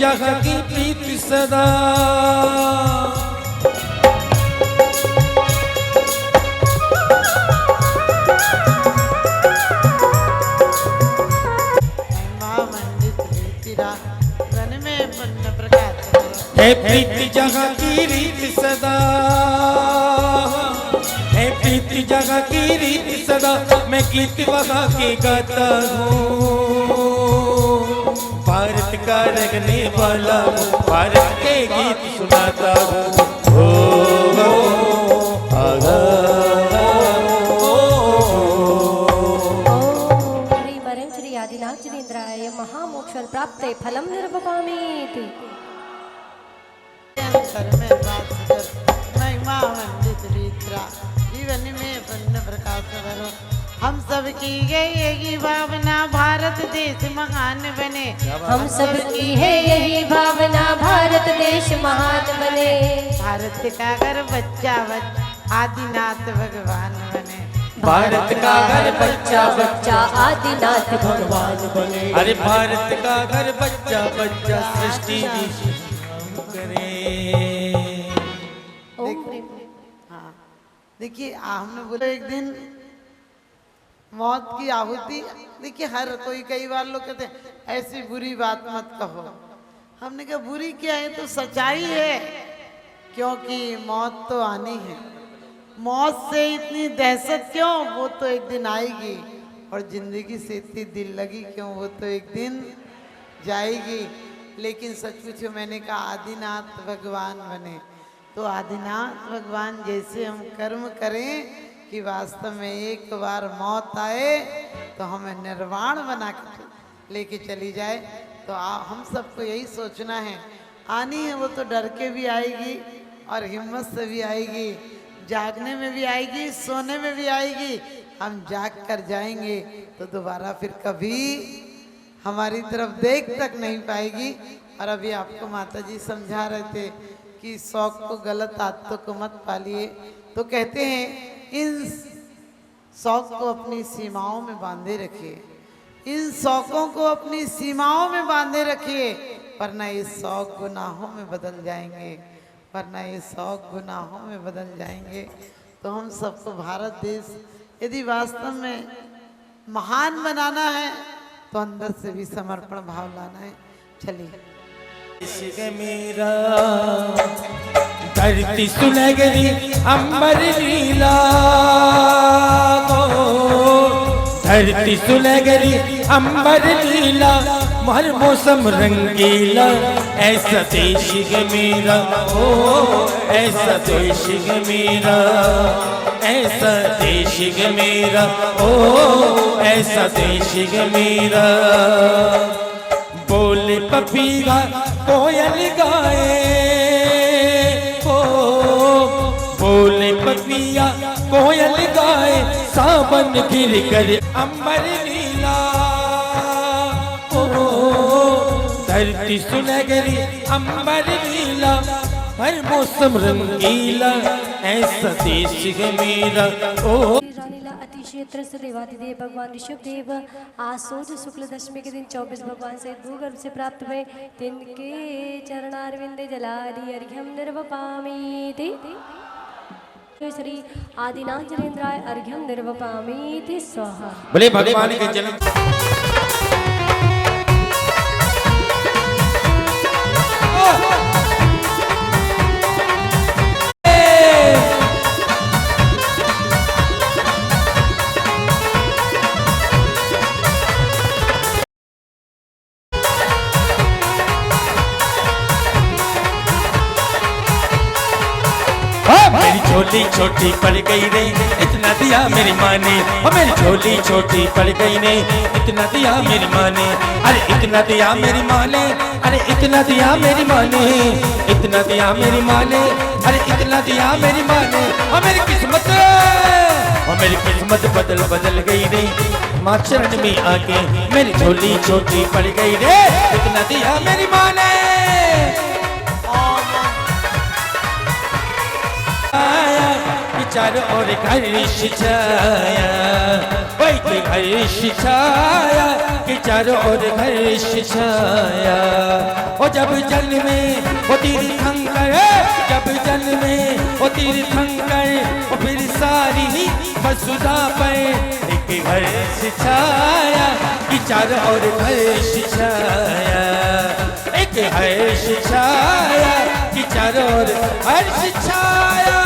जहाँ की प्रीति सदा, है प्रीति जहाँ की रीत सदा, है प्रीति जहाँ की रीत सदा। मैं गीत बगा के गाता हूँ, भारत का रखने वाला हूँ, भारत के गीत सुनाता हूँ। श्री आदिनाथ जिनेन्द्राय महामोक्षं प्राप्ते फलं निर्वपामीति। महिमा वंदित रीत्रा जीव हम सब की यही भावना भारत देश महान बने। हम सब की है यही भावना भारत देश महान बने। भारत का घर बच्चा आदिनाथ भगवान बने। भारत का घर बच्चा बच्चा आदिनाथ भगवान बने। अरे भारत का घर बच्चा बच्चा सृष्टि की करे। हाँ देखिए हमने बोला एक दिन मौत की आहुति। देखिए हर कोई कई बार लोग कहते हैं ऐसी बुरी बात मत कहो। हमने कहा बुरी क्या है, तो सच्चाई है, क्योंकि मौत तो आनी है। मौत से इतनी दहशत क्यों, वो तो एक दिन आएगी। और जिंदगी से इतनी दिल लगी क्यों, वो तो एक दिन जाएगी। लेकिन सच पूछो, मैंने कहा आदिनाथ भगवान बने, तो आदिनाथ भगवान जैसे हम कर्म करें कि वास्तव में एक बार मौत आए तो हमें निर्वाण बना के लेके चली जाए। तो हम सबको यही सोचना है, आनी है वो तो डर के भी आएगी और हिम्मत से भी आएगी, जागने में भी आएगी, सोने में भी आएगी। हम जाग कर जाएंगे तो दोबारा फिर कभी हमारी तरफ देख तक नहीं पाएगी। और अभी आपको माता जी समझा रहे थे कि शौक को, गलत आदतों को मत पालिए। तो कहते हैं इन शौक को अपनी सीमाओं में बांधे रखिए, इन शौकों को अपनी सीमाओं में बांधे रखिए, वरना ये शौक गुनाहों में बदल जाएंगे, वरना ये शौक गुनाहों में बदल जाएंगे। तो हम सबको भारत देश यदि वास्तव में महान बनाना है तो अंदर से भी समर्पण भाव लाना है। चलिए मेरा धरती सुनहरी अंबर नीला को, धरती सुनहरी अंबर नीला, हर मौसम रंगीला, ऐसा देश है मेरा, ओ ऐसा देश है मेरा, ऐसा देश है मेरा, ओ ऐसा देश है मेरा। बोले पपीहा कोयल गाए, ओ बोले पपिया कोयल गाए, सावन गिर कर अंबर नीला, ओ धरती सुनहरी अंबर नीला, हर मौसम रंगीला, ऐसा देश है मेरा, ओ क्षेत्र से देवाधिदेव भगवान ऋषभ देव आसोद शुक्ल दशमी के दिन 24 भगवान से भूगर्भ से प्राप्त हुए, तिनके चरणारविंदे जलादि अर्घ्यम निर्वपामीति। श्री आदिनाथ जनेन्द्राय अर्घ्यम निर्वपामीति स्वाहा। बोले भगवान के जन्म झोली छोटी पड़ गई रे, इतना दिया मेरी माँ ने, और मेरी झोली छोटी पड़ गई ने, इतना दिया मेरी माँ ने, अरे इतना दिया मेरी माँ ने, अरे इतना दिया मेरी माँ ने, इतना दिया मेरी माँ ने, अरे इतना दिया मेरी माँ ने, और मेरी किस्मत, और मेरी किस्मत बदल बदल गई रे, माँ चरण में आके मेरी झोली छोटी पड़ गई रे, इतना दिया मेरी माँ ने। चारों ओर घर छाया, वही के घर छाया, कि चारों ओर घर छाया, और जब जल में वो तीर्थंकर, जब जल में वो तीर्थंकर, और फिर सारी वसुधा पर एक घर छाया, कि चारों ओर घर छाया, एक घर छाया, कि चारों ओर घर छाया।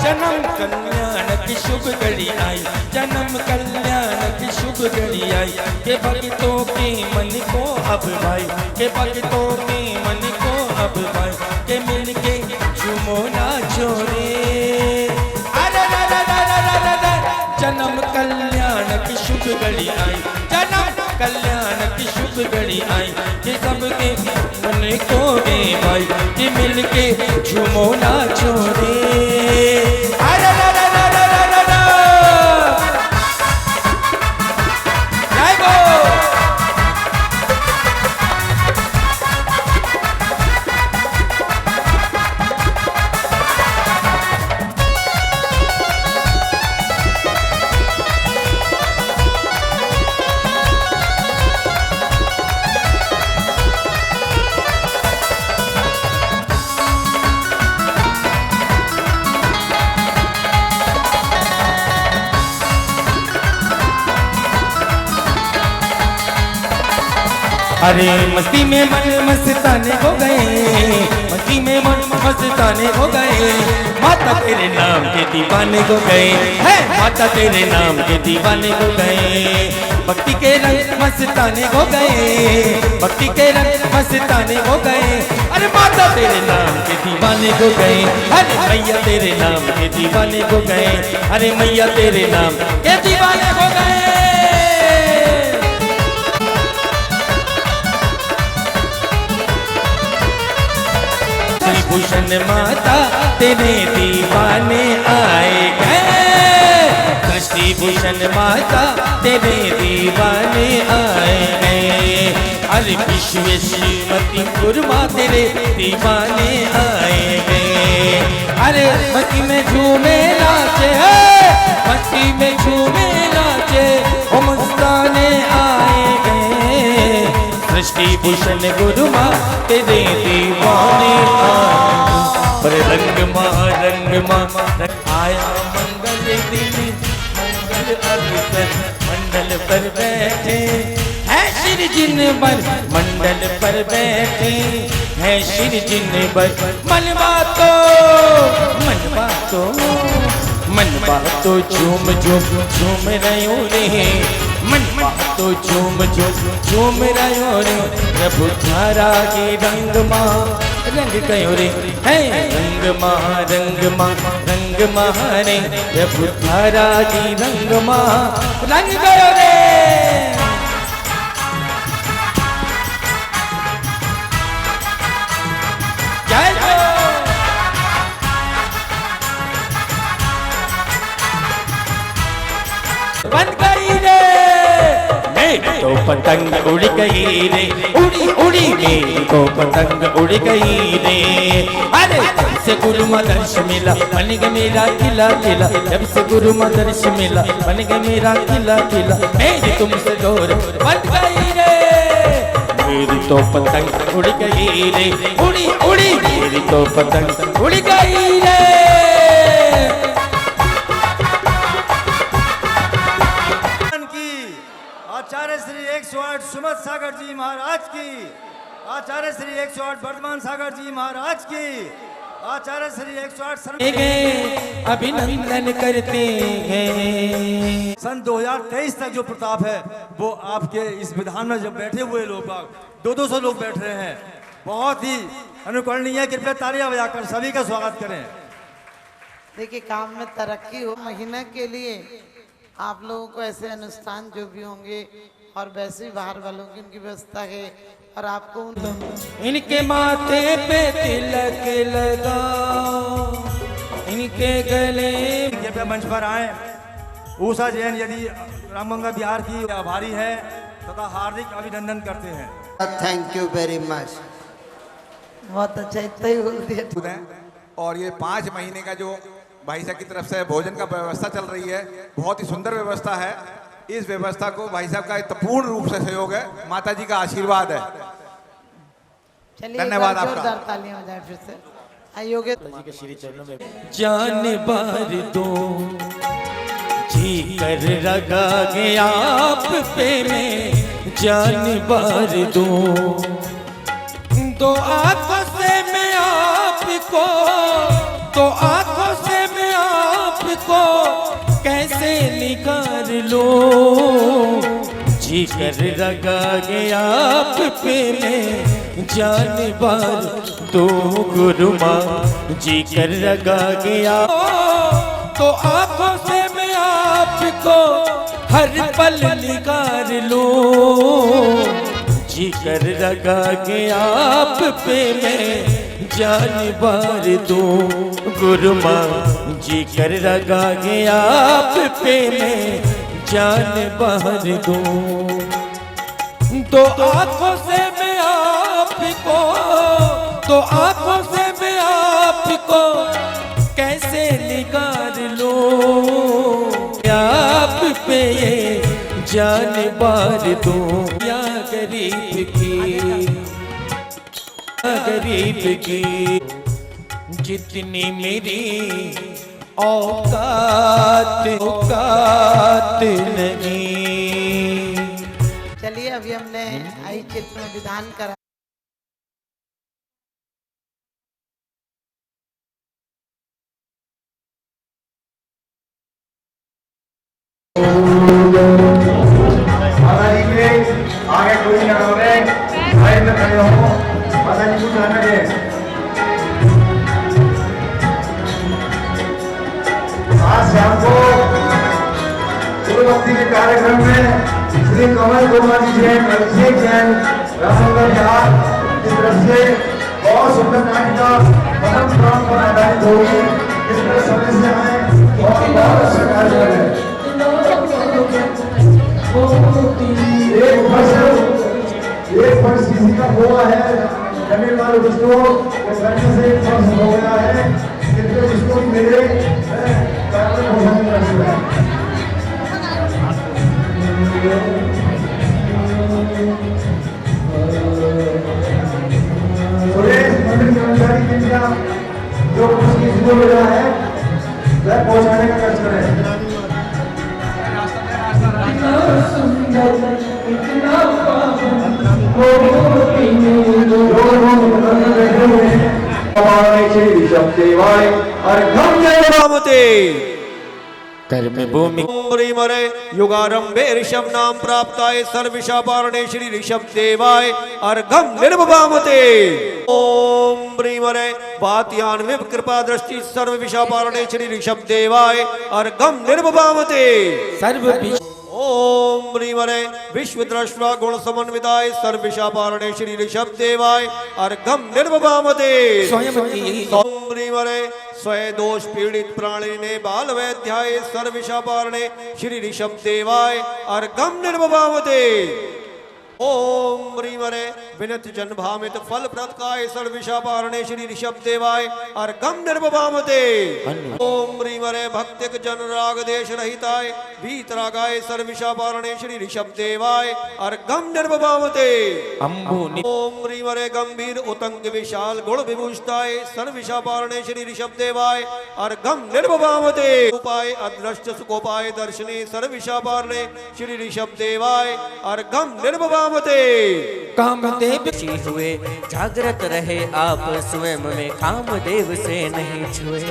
जन्म कल्याण की शुभ घड़ी आई, जन्म कल्याण की शुभ घड़ी आई के भक्तों के मन को अब भाई, के भक्तों के मन को अब भाई, के मिल के झूमो नाचो रे। अरे रा रा रा रा रा रा रा, जन्म कल्याण की शुभ घड़ी आई, जन्म कल्याण की शुभ घड़ी आई, कि सबके मन को दे भाई, कि मिल के झूमो नाचो रे। अरे रा रा रा रा रा रा रा, जय बोल। अरे मस्ती में मन मस्ताने हो गए, मस्ती में मन मस्ताने हो गए, माता तेरे नाम के दीवाने हो गए, है माता तेरे नाम के दीवाने हो गए। भक्ति के रंग मस्ताने हो गए, भक्ति के रंग मस्ताने हो गए, अरे माता तेरे नाम के दीवाने हो गए, अरे मैया तेरे नाम के दीवाने हो गए, अरे मैया तेरे नाम के दीवाने हो गए। भूषण माता तेरे दीवाने आए गए, दृष्टि भूषण माता तेरे दीवाने आए गए, अरे विश्व श्रीमती गुरुमा तेरे दीवाने आए गए। अरे मस्ती में झूमे नाचे, मस्ती में झूमे नाचे, ओ मस्ताने आए गए, दृष्टि भूषण गुरुमा तेरे दीवाने आए। पर रंग माँ आया मंगल दिन, मंगल अवसर मंडल पर बैठे है श्री जिन बर, मंडल पर बैठे है श्री जिन बर। मन बातो झूम झूम झूम रहो रे, मन बातो झूम झूम झूम रहो रे, प्रभु धारा के रंग माँ रंग कयो रे, है रंग माँ रे, प्रभु धारा की रंग माँ रंग कयो रे। जय हो। बंद गई रे मेरी तो पतंग उड़ गई रे, उड़ी उड़ी मेरी तो पतंग उड़ गई रे। अरे जब से गुरु मदर्श मिला बन गया मेरा किला किला, जब से गुरु मदर्श मिला बन गया मेरा किला किला, मेरी तुमसे डोर बन गई रे। मेरी तो पतंग उड़ गई रे, उड़ी उड़ी मेरी तो पतंग उड़ गई रे। आचार्य श्री 108 सुमत सागर जी महाराज की, आचार्य श्री 108 वर्धमान सागर जी महाराज की, आचार्य श्री 108 अभिनंदन करते हैं। सन 2023 तक जो प्रताप है वो आपके इस विधान में जब बैठे हुए लोग 200 लोग बैठ रहे हैं, बहुत ही अनुकरणीय है। कृपया तालियां बजाकर सभी का स्वागत करें। देखिए काम में तरक्की हो, महीने के लिए आप लोगों को ऐसे अनुष्ठान जो भी होंगे और वैसे ही बाहर वालों की उनकी व्यवस्था है, और आपको इनके माथे पे तिलक लगा, इनके गले। कृपया मंच पर आए। उषा जैन यदि रामगंगा बिहार की आभारी है तथा हार्दिक अभिनंदन करते हैं। Thank you very much. बहुत अच्छा इतना ही बोल दिया। और ये 5 महीने का जो भाई साहब की तरफ से भोजन का व्यवस्था चल रही है, बहुत ही सुंदर व्यवस्था है। इस व्यवस्था को भाई साहब का पूर्ण रूप से सहयोग है, माता जी का आशीर्वाद है। धन्यवाद आपका। जोरदार तालियां हो जाए फिर से। आइए जान बार दो जी कर लगा गया आप पे मैं, जान बार दो दो आंखों से मैं आपको, तो आंखों से मैं आपको कैसे निकाल लो। जी कर लगा गया आप पे मैं जान बार तो गुरु माँ जी कर लगा गया तो आंखों से मैं आपको हर पल निकाल लूं जी कर लगा गया आप पे मैं जान बार दूं गुरु माँ जी कर लगा गया आप पे मैं जान बार दूं तो आंखों से मैं आपको तो आंखों से मैं आपको कैसे निकाल लूं आप पे ये जान बार दूं या गरीब की जितनी मेरी औकात नहीं। चलिए अभी हमने आई चित्र में विधान करा। माता जी के आगे कोई ना रहे, साइड में खड़े हो, माता जी को जाने दें। आज शाम को गुरुभक्ति के कार्यक्रम में श्री कमल कुमार जी जैन, अभिषेक जैन, रामचंद्र झा की तरफ से बहुत सुंदर नाच का परम प्राण पर आधारित होगी। इसमें समय से हमें बहुत अच्छा कार्य है। एक फर्श किसी का हुआ है, करने वाले उसको करने से एक फर्श हो गया है, जिसको जिसको मिले सुरेश मंदिर कर्मचारी के लिए जो कुछ किसी मिला है वह पहुंचाने का कष्ट करें। कर्म भूमि मरे युगारंभे ऋषभ नाम प्राप्ताय सर्विशापारणे श्री ऋषभ देवाय अर्घम निर्भवामते। ओम ब्रीमरे पात्यान्वे कृपा दृष्टि सर्व विशापारणे श्री ऋषभ देवाय अर्घम निर्भवामते। सर्व ओम ब्रीमरे विश्व दृष्टा गुण समन्विताय सर्विशापारणे श्री ऋषभ देवाय अर्घम निर्भवामते। ओम ब्रीमरे स्वय दोष पीड़ित प्राणी ने बाल वैध्याय सर्विशापारणे श्री ऋषभ देवाय अर्घम निर्भवामते। ओम ब्रीमरे विनत जन भामित फल प्रदकाय सर्विशापारणे श्री ऋषभ देवाय अर्घम निर्भवामते। ओम ब्रीमरे भक्तिक जन राग देश रहिताय वीतरागाय सर्विशापारणे श्री ऋषभ देवाय अर्घम निर्भवामते। ओम ब्रीमरे गंभीर उतंग विशाल गुण विभूषिताय सर्विशापारणे श्री ऋषभ देवाय अर्घम निर्भवामते। उपाय अदृष्ट सुकोपाय दर्शने सर्विशापारणे श्री ऋषभ देवाय अर्घम निर्भवामते। कामदेव हुए जागृत रहे आप स्वयं में कामदेव से नहीं छुए।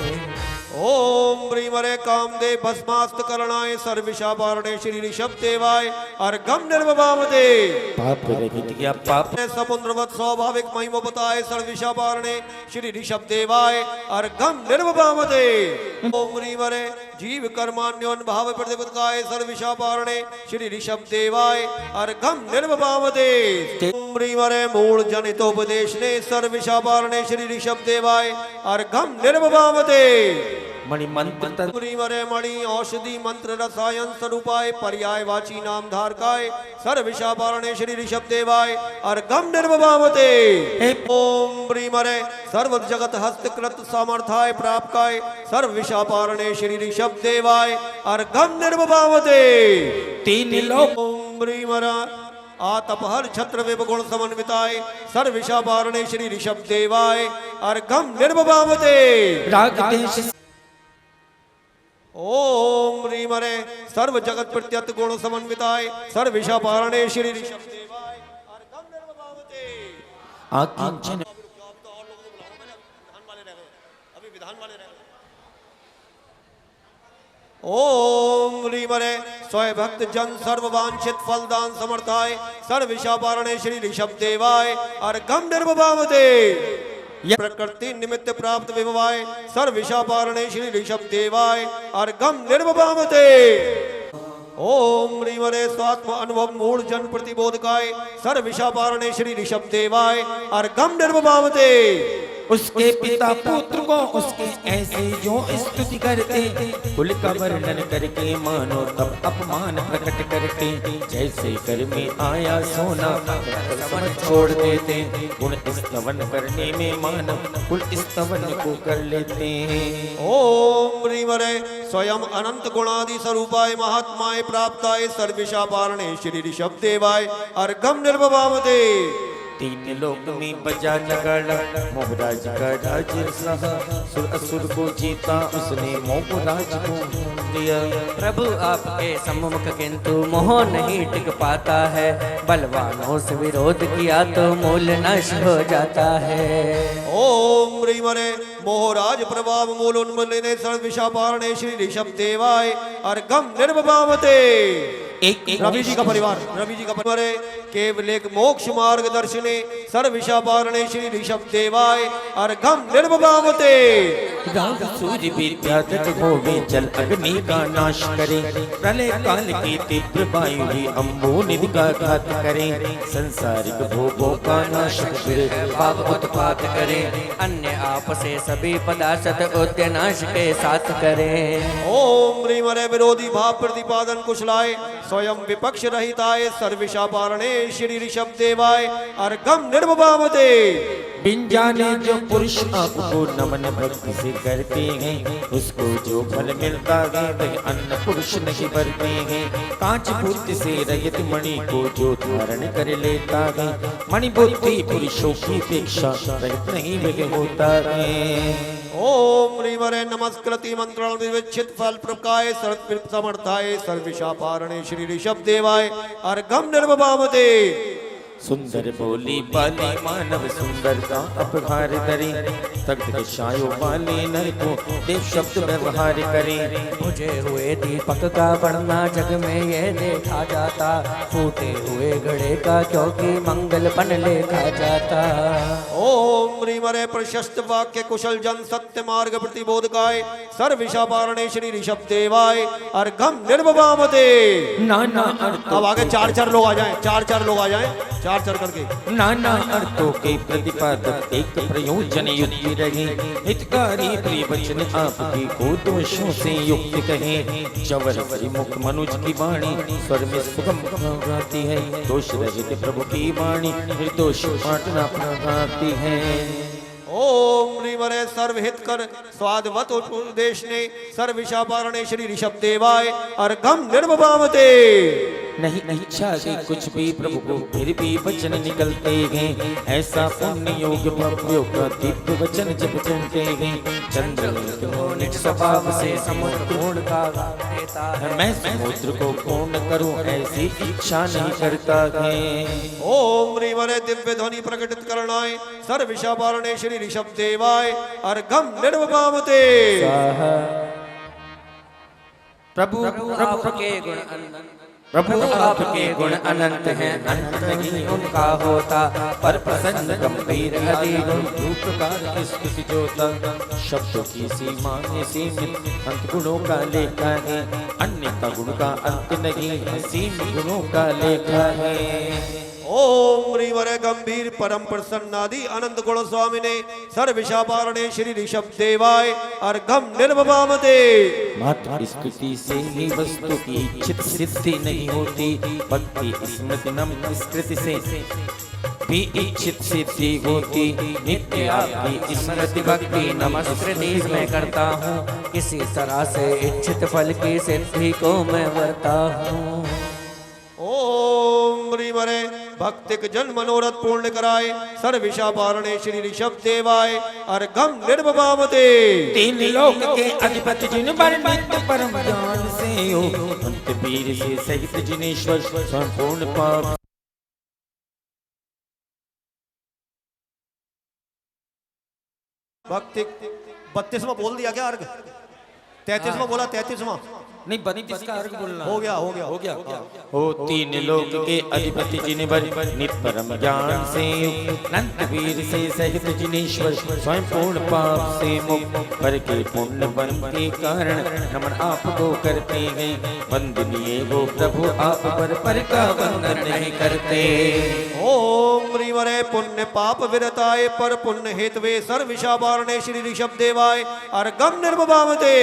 ओम ब्रीमरे कामदेव भस्मास्त करणाय सर्विशापारणे श्री ऋषभ देवाय अर्घम निर्भवामते। पाप रहित किया पाप समुद्रवत स्वाभाविक महिमोपताय सर्विशापारणे श्री ऋषभ देवाय अर्घम निर्भवामते। ओम ब्रीमरे जीव कर्मान्योन भाव प्रतिपदकाय सर्विशापारणे श्री ऋषभ देवाय अर्घम निर्भवामते। ओम ब्रीमरे मूल जनितोपदेश ने सर्विशापारणे श्री ऋषभ देवाय अर्घम निर्भवामते। मणि मंत्र मरे मणि औषधि मंत्र रसायन स्वरूपाय पर्याय वाची नाम धारकाय सर्विशापारणे श्री ऋषभ देवाय अर्घम निर्भवामते। ओम ब्रीमरे सर्व जगत हस्तकृत सामर्थ्याय प्राप्ताय सर्विशापारणे श्री ऋषभ देवाय अर्घम निर्भवामते। तीन लोक ओम ब्रीमरा आतपहर छत्र विभगुण समन्विताय सर्विशापारणे श्री ऋषभ देवाय अर्घम निर्भवामते। राग देश ओम ह्रीमरे सर्व जगत प्रत्यत गुण समन्विताय सर्विशापारणे श्री ऋषभ देवाय अर्घम निर्भवामते। आकिंचन अभी विधान वाले रह गए। ओम ह्रीमरे स्वय भक्त जन सर्व वांछित फलदान समर्थाय सर्विशापारणे श्री ऋषभ देवाय अर्घम निर्वभावते प्रकृति निमित्त प्राप्त विभवाय सर्विशापारणे श्री ऋषभ देवाय अर्घम निर्वभावते। ओम ह्रीमरे स्वात्म अनुभव मूल जन प्रतिबोधकाय सर्विशापारणे श्री ऋषभ देवाय अर्घम निर्वभावते। उसके पिता पुत्र को उसके ऐसे जो स्तुति करते, कुल का वर्णन करके मानो तब अपमान प्रकट करते, जैसे कर में आया सोना समझ छोड़ देते, गुण स्तवन करने में मानव कुल स्तवन को कर लेते हैं। ओम ह्रीमरे स्वयं अनंत गुणादि स्वरूपाय महात्माय प्राप्ताय सर्विशापारणे श्री ऋषभ देवाय अर्घम निर्वभावते। तीन लोक में बजा नगाड़ा, मोहराज का राज सहा, सुर असुर को जीता उसने मोहराज को दिया। प्रभु आपके सम्मुख किंतु मोह नहीं टिक पाता है, बलवानों से विरोध किया तो मूल नष्ट हो जाता है। ओम ह्रीमरे मोहराज प्रभाव मूल उन्मूलने सर्विशापारणे श्री ऋषभ देवाय अर्घम निर्वभावते। रवि जी का परिवार केवल एक मोक्ष मार्ग दर्शने सर्विशापारणे श्री ऋषभ देवाय अर्घम निर्वभावते। राग सूर्य विद्याधर होवे जल अग्नि का नाश करे, प्रलय काल की तीव्र वायु ही अम्बो निधि का घात करे, संसारिक भोगों का नाश पाप उत्पात करे, अन्य आप से सभी पदार्थ उद्यनाश के साथ करे। ओम ह्रीमरे विरोधी भाव प्रतिपादन कुशलाय स्वयं विपक्ष रहिताय सर्विशापारणे श्री ऋषभ देवाय अर्घम निर्वभावते। बिन जाने जो पुरुष आपको नमन भक्ति से करते हैं, उसको जो फल मिलता है वह अन्य पुरुष नहीं भरते हैं। कांच बुद्धि से रहित मणि को जो धारण कर लेता है, मणि बुद्धि पुरुषों की अपेक्षा रहित नहीं वह होता है। ओम ह्रीमरे नमस्कृति मंत्रण विविच्छित फल प्रकाय समर्थाय सर्विशापारणे श्री ऋषभ देवाय अर्घम निर्वभावते। सुंदर बोली बाली मानव सुंदरता अपहार करे, तख्त शायो वाले नर को देव शब्द व्यवहार करे। बुझे हुए दीपक का बढ़ना जग में ये देखा जाता, फूटे हुए घड़े का क्योंकि मंगलपन लेखा जाता। ओम ह्रीमरे प्रशस्त वाक्य कुशल जन सत्य मार्ग प्रतिबोधकाय सर्विशापारणे श्री ऋषभ देवाय अर्घम निर्वभावते। नाना अब आगे चार लोग आ जाएं, चार लोग आ जाएं, चार करके। नाना अर्थों के प्रतिपादक एक प्रयोजन युक्ति रहे, हितकारी वचन आपकी को दोषों से युक्त कहे। चवर मुख मनुज की वाणी स्वर में सुगम गाती है, दोष रहित प्रभु की वाणी निर्दोष पाटना गाती है। ओम ह्रीमरे सर्वहित कर स्वादवत उपदेश ने सर्विशापारणे श्री ऋषभ देवाय अर्घम निर्वभावते। नहीं इच्छा की कुछ भी प्रभु को फिर भी वचन निकलते हैं, ऐसा पुण्य योग भव्यों का दिव्य वचन जब चलते हैं। चंद्र निज स्वभाव से समुद्र पूर्ण का देता है, मैं समुद्र को पूर्ण करूं ऐसी इच्छा नहीं करता है। ओम ह्रीमरे दिव्य ध्वनि प्रकटित करणाय सर्विशापारणे श्री ऋषभ देवाय अर्घम निर्वभावते। प्रभु आपके गुण प्रभु आपके गुण अनंत हैं, अंत नहीं उनका होता, पर प्रसन्न गंभीर प्रकार स्तुति जोता। शब्दों की सीमा में सीमित अंत गुणों का लेखा है, अन्य का गुण का अंत नहीं असीम गुणों का लेखा है। ओम ह्रीमरे गंभीर परम प्रसन्नादि अनंत गुण स्वामी ने सर्विशापारणे श्री ऋषभ देवाय अर्घम निर्वभावते। मात्र स्तुति से ही वस्तु की इच्छित सिद्धि नहीं होती, भक्ति स्मृति नम्र स्कृति से भी इच्छित सिद्धि होती। नित्य आपकी स्मृति भक्ति नमस्कृति मैं करता हूँ, किसी तरह से इच्छित फल की सिद्धि को मैं वर्ता हूँ। ओम ह्रीमरे भक्तिक जन मनोरथ पूर्ण कराए सर्विशापारणे श्री ऋषभ देवाय अर्घम निर्वभावते। तीन लोक के अधिपति जिन वर्णित परम ज्ञान से हो, अंत वीर से सहित जिनेश्वर संपूर्ण पाप। भक्ति 32वां बोल दिया क्या अर्घ? 33वां बोला, 33वां नहीं 32 का अर्घ बोलना हो गया हो गया हो गया हो तीन लोक के अधिपति जिनवर नित परम ज्ञान से अनंत वीर से सहित जिनेश्वर स्वयं पूर्ण पाप से मुक्त पर के पुण्य बन के कारण नमन आपको करते हैं वंदनीय वो प्रभु आप पर का वंदन नहीं करते। ओम ह्रीमरे पुण्य पाप विरताय पर पुण्य हेतवे सर्विषावारणे श्री ऋषभ देवाय अर्घम निर्वभावते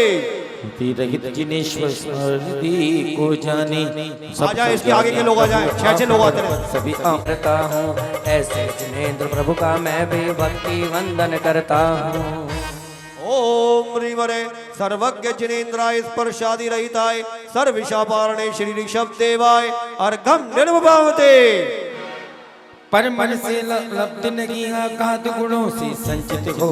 रहित जिनेश्वर स्मृति को जाने आ जाए इसके आगे के लोग आ जाए 6 लोग आते हैं सभी करता हूँ ऐसे जिनेंद्र प्रभु का मैं भी भक्ति वंदन करता हूँ। ओम ह्रीमरे सर्वज्ञ जिनेन्द्राय स्पर्शादि रहिताय सर्विषावारणे श्री ऋषभ देवाय अर्घम निर्वभावते पर मन से लब्ध नहीं आकात गुणों से संचित हो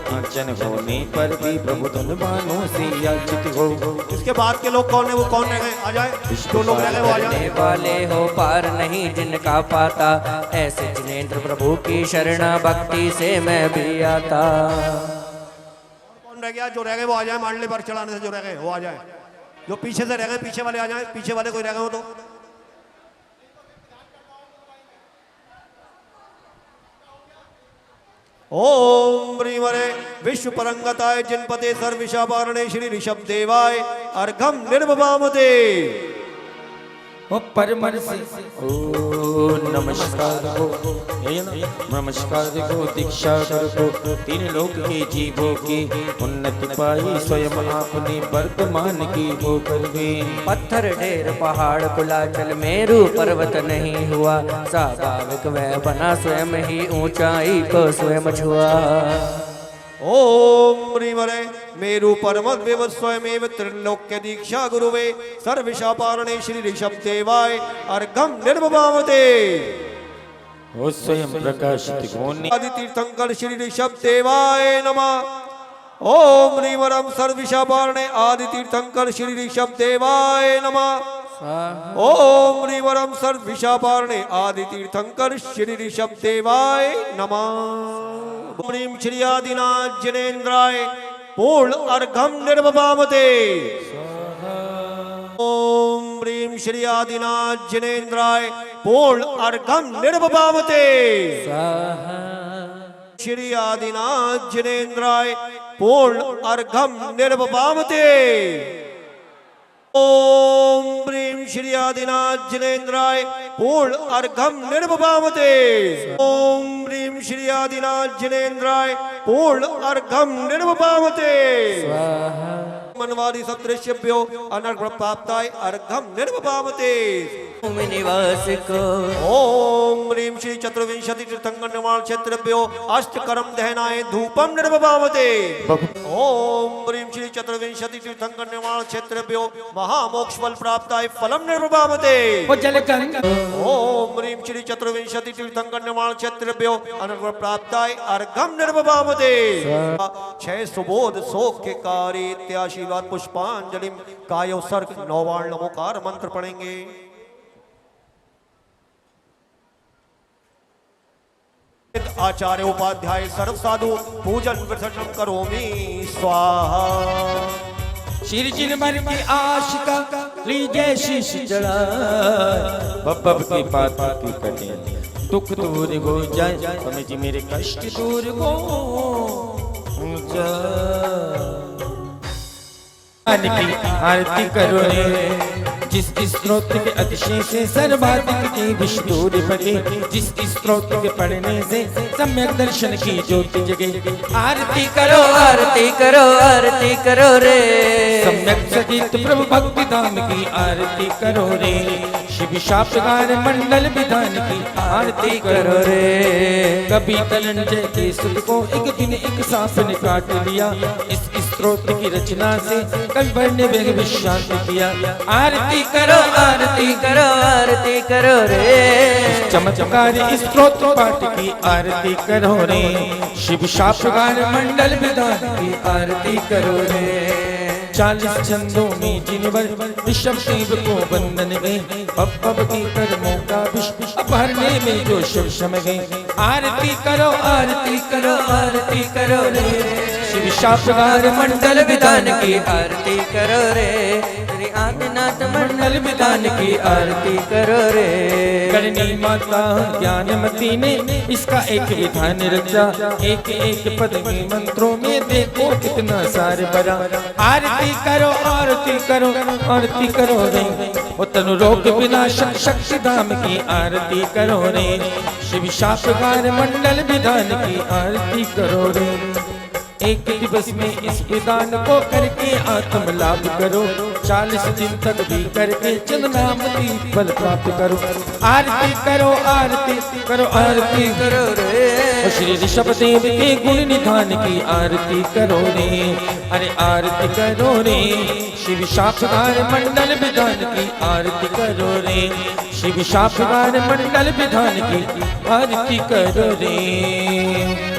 किंचन होने पर भी प्रभु धनवानों से याचित हो। इसके बाद के लोग कौन है वो कौन रह गए आ जाए 2 लोग रह गए वो आ जाए वाले हो पार नहीं जिनका पाता ऐसे जिनेंद्र प्रभु की शरणा भक्ति से मैं भी आता। कौन रह गया जो रह गए वो आ जाए मांडले पर चढ़ाने से जो रह गए वो आ जाए जो पीछे से रह गए पीछे वाले आ जाए पीछे वाले कोई रह गए हो तो ओम ह्रीमरे विश्व परंगताय जिनपते सर्विषावारणे श्री ऋषभ देवाय अर्घम निर्वभावते ओ परमर से ओ नमस्कार हो नमस्कार को दीक्षा कर को 3 लोक के जीवों की उन्नति पाई स्वयं आपने वर्तमान की हो कर पत्थर ढेर पहाड़ कुलाचल मेरू पर्वत नहीं हुआ स्वाभाविक वह बना स्वयं ही ऊंचाई को स्वयं छुआ। ओम ह्रीमरे मेरु पर्वत विवत स्वयमेव त्रिलोक्य दीक्षा गुरुवे सर्विषापारणे श्री ऋषभ देवाय अर्घम निर्वभावते ओ स्वयं प्रकाशित होने आदि तीर्थंकर श्री ऋषभ देवाय नमः। ओम ह्रीमरम सर्विषापारणे आदि तीर्थंकर श्री ऋषभ देवाय नमः। ओम ह्रीमरम सर्विषापारणे आदि तीर्थंकर श्री ऋषभ देवाय नमः। ओम ह्रीं श्री आदिनाथ जिनेन्द्राय पूर्ण अर्घम निर्वभावते। ओम ह्रीं श्री आदिनाथ जिनेन्द्राय पूर्ण अर्घम निर्वभावते। श्री आदिनाथ जिनेन्द्राय पूर्ण अर्घम निर्वभावते। ओम ह्रीं श्री आदिनाथ जिनेन्द्राय पूर्ण अर्घम निर्वभावते। ओम ह्रीं श्री आदिनाथ जिनेन्द्राय पूर्ण अर्घम निर्वभावते। मनवादी सदृश्यभ्यो अनर्घ प्राप्ताय अर्घम निर्वभावते। निवास को ओम ह्रीं श्री चतुर्विंशति तीर्थंकर निर्माण क्षेत्रभ्यो अष्टकरम दहनाय धूपम निर्वभावते। ओम ह्रीं श्री चतुर्विंशति तीर्थंकर निर्माण क्षेत्रभ्यो महामोक्ष फल प्राप्ताय फलम निर्वभावते। ओम ह्रीं श्री चतुर्विंशति तीर्थंकर निर्माण क्षेत्रभ्यो अनर्घ प्राप्ताय अर्घम निर्वभावते। 6 सुबोध सौख्यकारी इत्याशीर्वाद पुष्पांजलि कायो सर्ग 9 बार नमोकार मंत्र पढ़ेंगे। आचार्य उपाध्याय सर्व साधु पूजन विसर्जन करोमि स्वाहा। श्री जिनमर की आशिका लीजिए शीश चढ़ा बब की बात की कटे दुख दूर हो जाए समझ मेरे कष्ट दूर हो जाए। आरती करो रे जिस स्तोत्र के अतिशय से सर्वाधिक की विष्णु बने जिस स्तोत्र के पढ़ने से सम्यक दर्शन की ज्योति जगे। आरती करो आरती करो आरती करो रे सम्यक सचित प्रभु भक्ति धाम की आरती करो रे। शिव शापगार मंडल विधान की आरती करो रे। कभी धनंजय के सुत को एक दिन एक सांप ने काट लिया इस स्तोत्र की रचना से कभी ने वेग विश्रांत किया। आरती करो आरती करो आरती करो रे चमत्कार स्तोत्र पाठ की आरती करो रे। शिव शापगार मंडल विधान की आरती करो रे। 40 छंदों में जिनवर ऋषभ देव को वंदन गए पब की कर्मों का विष अपहरने में जो शिव शम गए। आरती करो आरती करो आरती करो रे। शिव शापगार मंडल विधान की आरती करो रे। आदिनाथ मंडल विधान की आरती करो रे। करनी माता ज्ञानमती ने इसका एक विधान रचा, एक एक पद में मंत्रों में देखो कितना सार भरा। आरती करो आरती करो आरती करो रे, वो तनु रोग विनाशक शक्ति धाम की आरती करो रे। शिव शापगार मंडल विधान की आरती करो रे। एक दिवस में इस विधान को करके आत्म लाभ करो, 40 दिन तक भी करके चंद्रामती फल प्राप्त करो। आरती करो आरती करो आरती करो रे। और श्री ऋषभ देव के गुण निधान की आरती करो रे। अरे आरती करो रे, शिव शापगार मंडल विधान की आरती करो रे। शिव शापगार मंडल विधान की आरती करो रे।